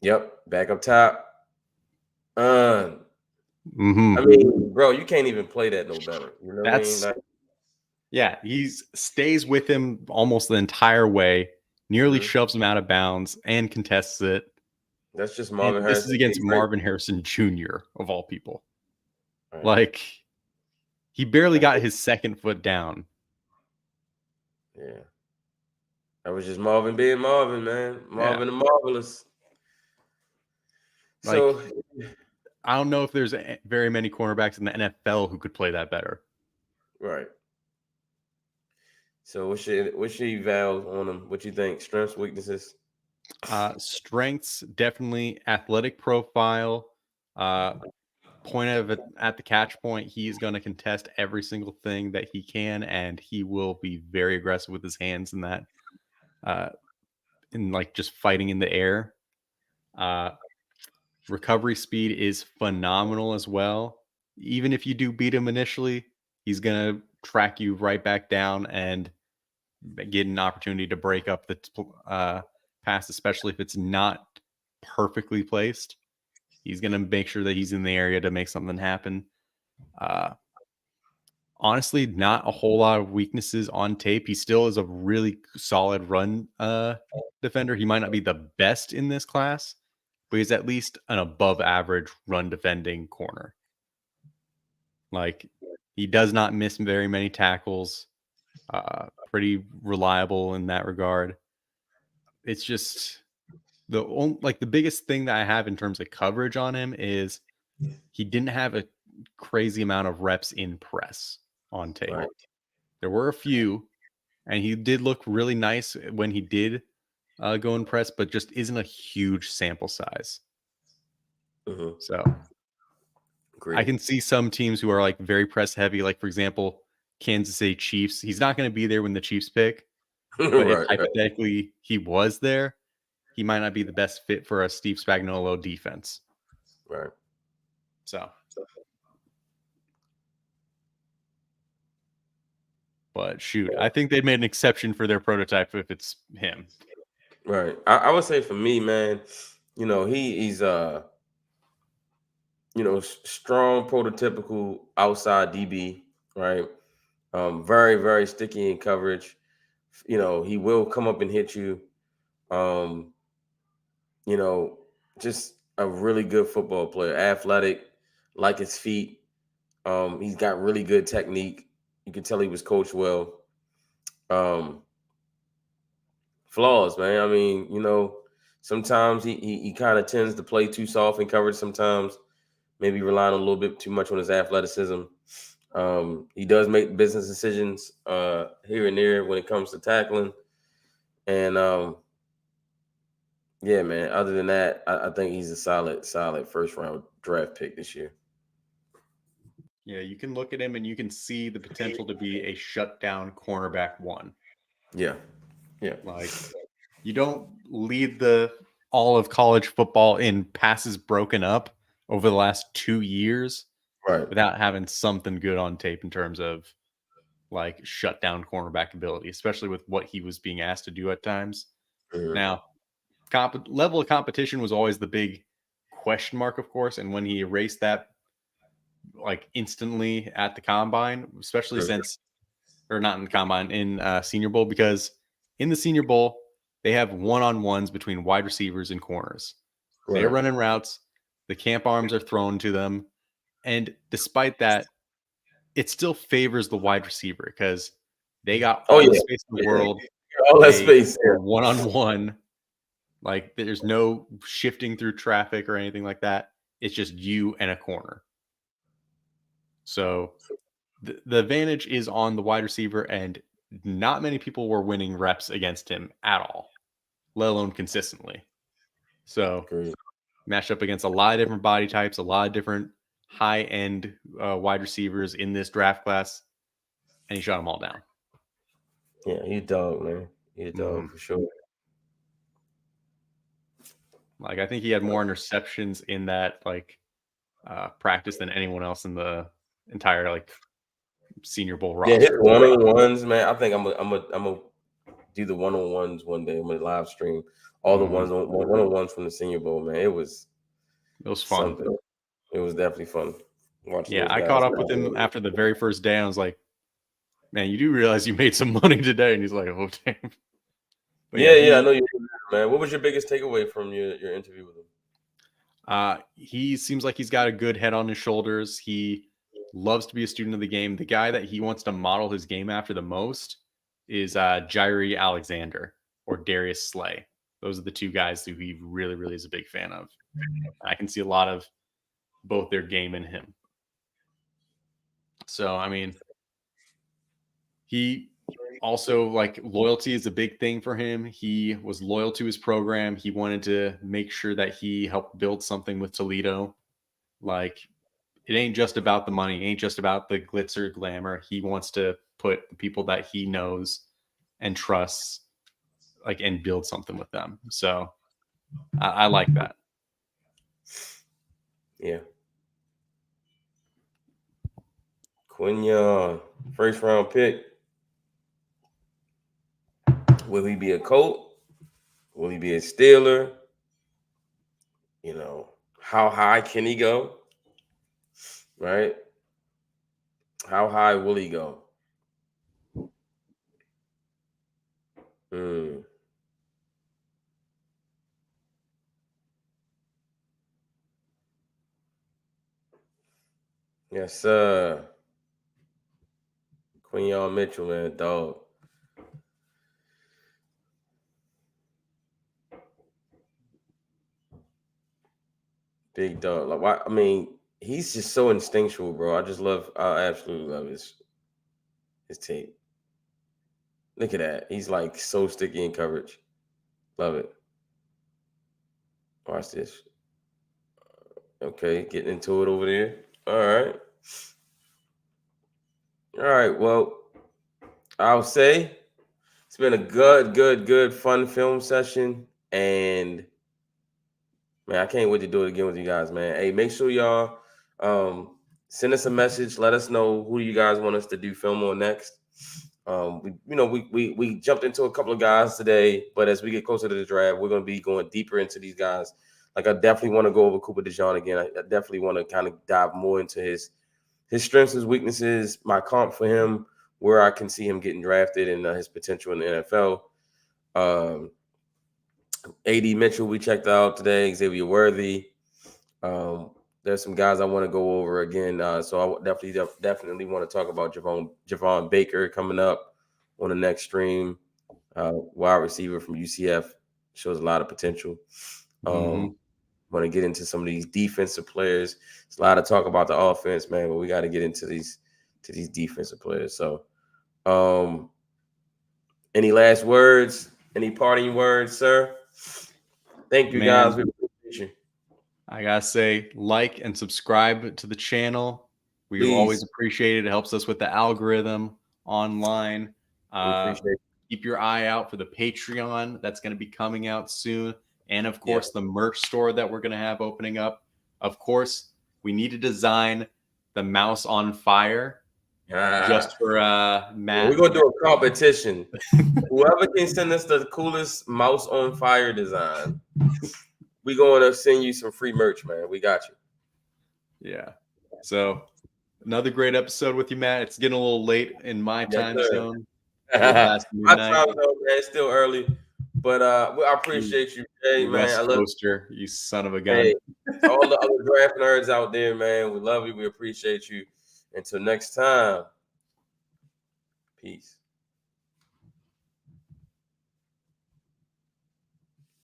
Yep. Back up top. I mean, bro, you can't even play that no better. You know what I mean? Yeah, he stays with him almost the entire way, nearly shoves him out of bounds and contests it. That's just Marvin Harrison. This is against Marvin Harrison Jr. of all people. Right. Like, he barely got his second foot down. Yeah. That was just Marvin being Marvin, man. Marvin the Marvelous. Like, so I don't know if there's very many cornerbacks in the NFL who could play that better. Right. So what's your eval on him? What you think? Strengths, weaknesses? Strengths, definitely athletic profile. Point of it at the catch point, he's going to contest every single thing that he can, and he will be very aggressive with his hands in that, in like just fighting in the air. Recovery speed is phenomenal as well. Even if you do beat him initially, he's going to track you right back down and get an opportunity to break up the pass, especially if it's not perfectly placed. He's going to make sure that he's in the area to make something happen. Honestly, not a whole lot of weaknesses on tape. He still is a really solid run defender. He might not be the best in this class, but he's at least an above average run defending corner. Like, he does not miss very many tackles. Pretty reliable in that regard. It's just the biggest thing that I have in terms of coverage on him is he didn't have a crazy amount of reps in press on tape. Right. There were a few, and he did look really nice when he did go in press, but just isn't a huge sample size. So I can see some teams who are like very press heavy, like for example, Kansas City Chiefs. He's not going to be there when the Chiefs pick, but if hypothetically he was there, he might not be the best fit for a Steve Spagnuolo defense. Right. So. But shoot, I think they'd made an exception for their prototype if it's him. Right. I would say for me, man, he's strong prototypical outside DB, right? Very, very sticky in coverage. He will come up and hit you. Um, you know, just a really good football player, athletic, like his feet. He's got really good technique. You can tell he was coached well. Um, Flaws, man. I mean, sometimes he kind of tends to play too soft in coverage sometimes, maybe relying a little bit too much on his athleticism. He does make business decisions here and there when it comes to tackling. And yeah, man, other than that, I think he's a solid first round draft pick this year. Yeah, you can look at him and you can see the potential to be a shutdown cornerback one. Yeah. Yeah. Like, you don't lead all of college football in passes broken up over the last 2 years Right. without having something good on tape in terms of like shutdown cornerback ability, especially with what he was being asked to do at times. Mhm. Now, level of competition was always the big question mark, of course, and when he erased that like instantly at the combine, especially Mhm. since, or not in the combine, in Senior Bowl, because in the Senior Bowl they have one-on-ones between wide receivers and corners. They're Right. running routes, the camp arms are thrown to them, and despite that, it still favors the wide receiver because they got Oh all the yeah. space in the Yeah. world. All that They space. are one-on-one. Like, there's no shifting through traffic or anything like that. It's just you and a corner. So the advantage is on the wide receiver, and not many people were winning reps against him at all, let alone consistently. So Agreed. matched up against a lot of different body types, a lot of different high-end wide receivers in this draft class, and he shot them all down. Yeah, he's a dog, man. He's a dog for sure. Like, I think he had more interceptions in that like practice than anyone else in the entire like Senior Bowl Yeah, his roster. one-on-ones, man. I think I'm gonna do the one-on-ones one day. I'm gonna live stream all the one-on-ones from the Senior Bowl, man. It was Fun. something. It was definitely fun watching Yeah, those I guys. caught up with him after the very first day. I was like, "Man, you do realize you made some money today?" And he's like, "Oh, damn." But Yeah, yeah, I know you, man. What was your biggest takeaway from your interview with him? he seems like he's got a good head on his shoulders. He loves to be a student of the game. The guy that he wants to model his game after the most is Jairi Alexander or Darius Slay. Those are the two guys who he really, really is a big fan of. I can see a lot of both their game in him. So, I mean, he also, like, loyalty is a big thing for him. He was loyal to his program. He wanted to make sure that he helped build something with Toledo. Like, it ain't just about the money, it ain't just about the glitz or glamour. He wants to put the people that he knows and trusts, like, and build something with them. So I like that. Yeah. Quinion, first round pick. Will he be a Colt? Will he be a Steeler? How high can he go? Right? How high will he go? Hmm. Yes, sir. Quinion Mitchell, man, dog. Big dog. Like, why? I mean, he's just so instinctual, bro. I absolutely love his tape. Look at that. He's like so sticky in coverage. Love it. Watch this. Okay, getting into it over there. All right. All right. Well, I'll say it's been a good, fun film session. And man, I can't wait to do it again with you guys, man. Hey, make sure y'all send us a message. Let us know who you guys want us to do film on next. We jumped into a couple of guys today, but as we get closer to the draft, we're going to be going deeper into these guys. Like I definitely want to go over Cooper DeJean again. I definitely want to kind of dive more into his strengths, his weaknesses, my comp for him, where I can see him getting drafted, and his potential in the NFL. AD Mitchell, we checked out today. Xavier Worthy. There's some guys I want to go over again. So I definitely want to talk about Javon Baker coming up on the next stream. Wide receiver from UCF, shows a lot of potential. Want to get into some of these defensive players. It's a lot of talk about the offense, man, but we got to get into these defensive players. So, any last words? Any parting words, sir? Thank you, guys. We appreciate you. I gotta say, like and subscribe to the channel. We Please. Always appreciate it. It helps us with the algorithm online. Keep your eye out for the Patreon that's going to be coming out soon. And of course, the merch store that we're going to have opening up. Of course, we need to design the mouse on fire just for Matt. We're going to do a competition. Whoever can send us the coolest mouse on fire design, we're going to send you some free merch, man. We got you. Yeah. So another great episode with you, Matt. It's getting a little late in my time zone. My time zone, man. It's still early. But I appreciate you, Jay, man. West Coaster, you son of a gun. Hey, all the other draft nerds out there, man. We love you. We appreciate you. Until next time. Peace.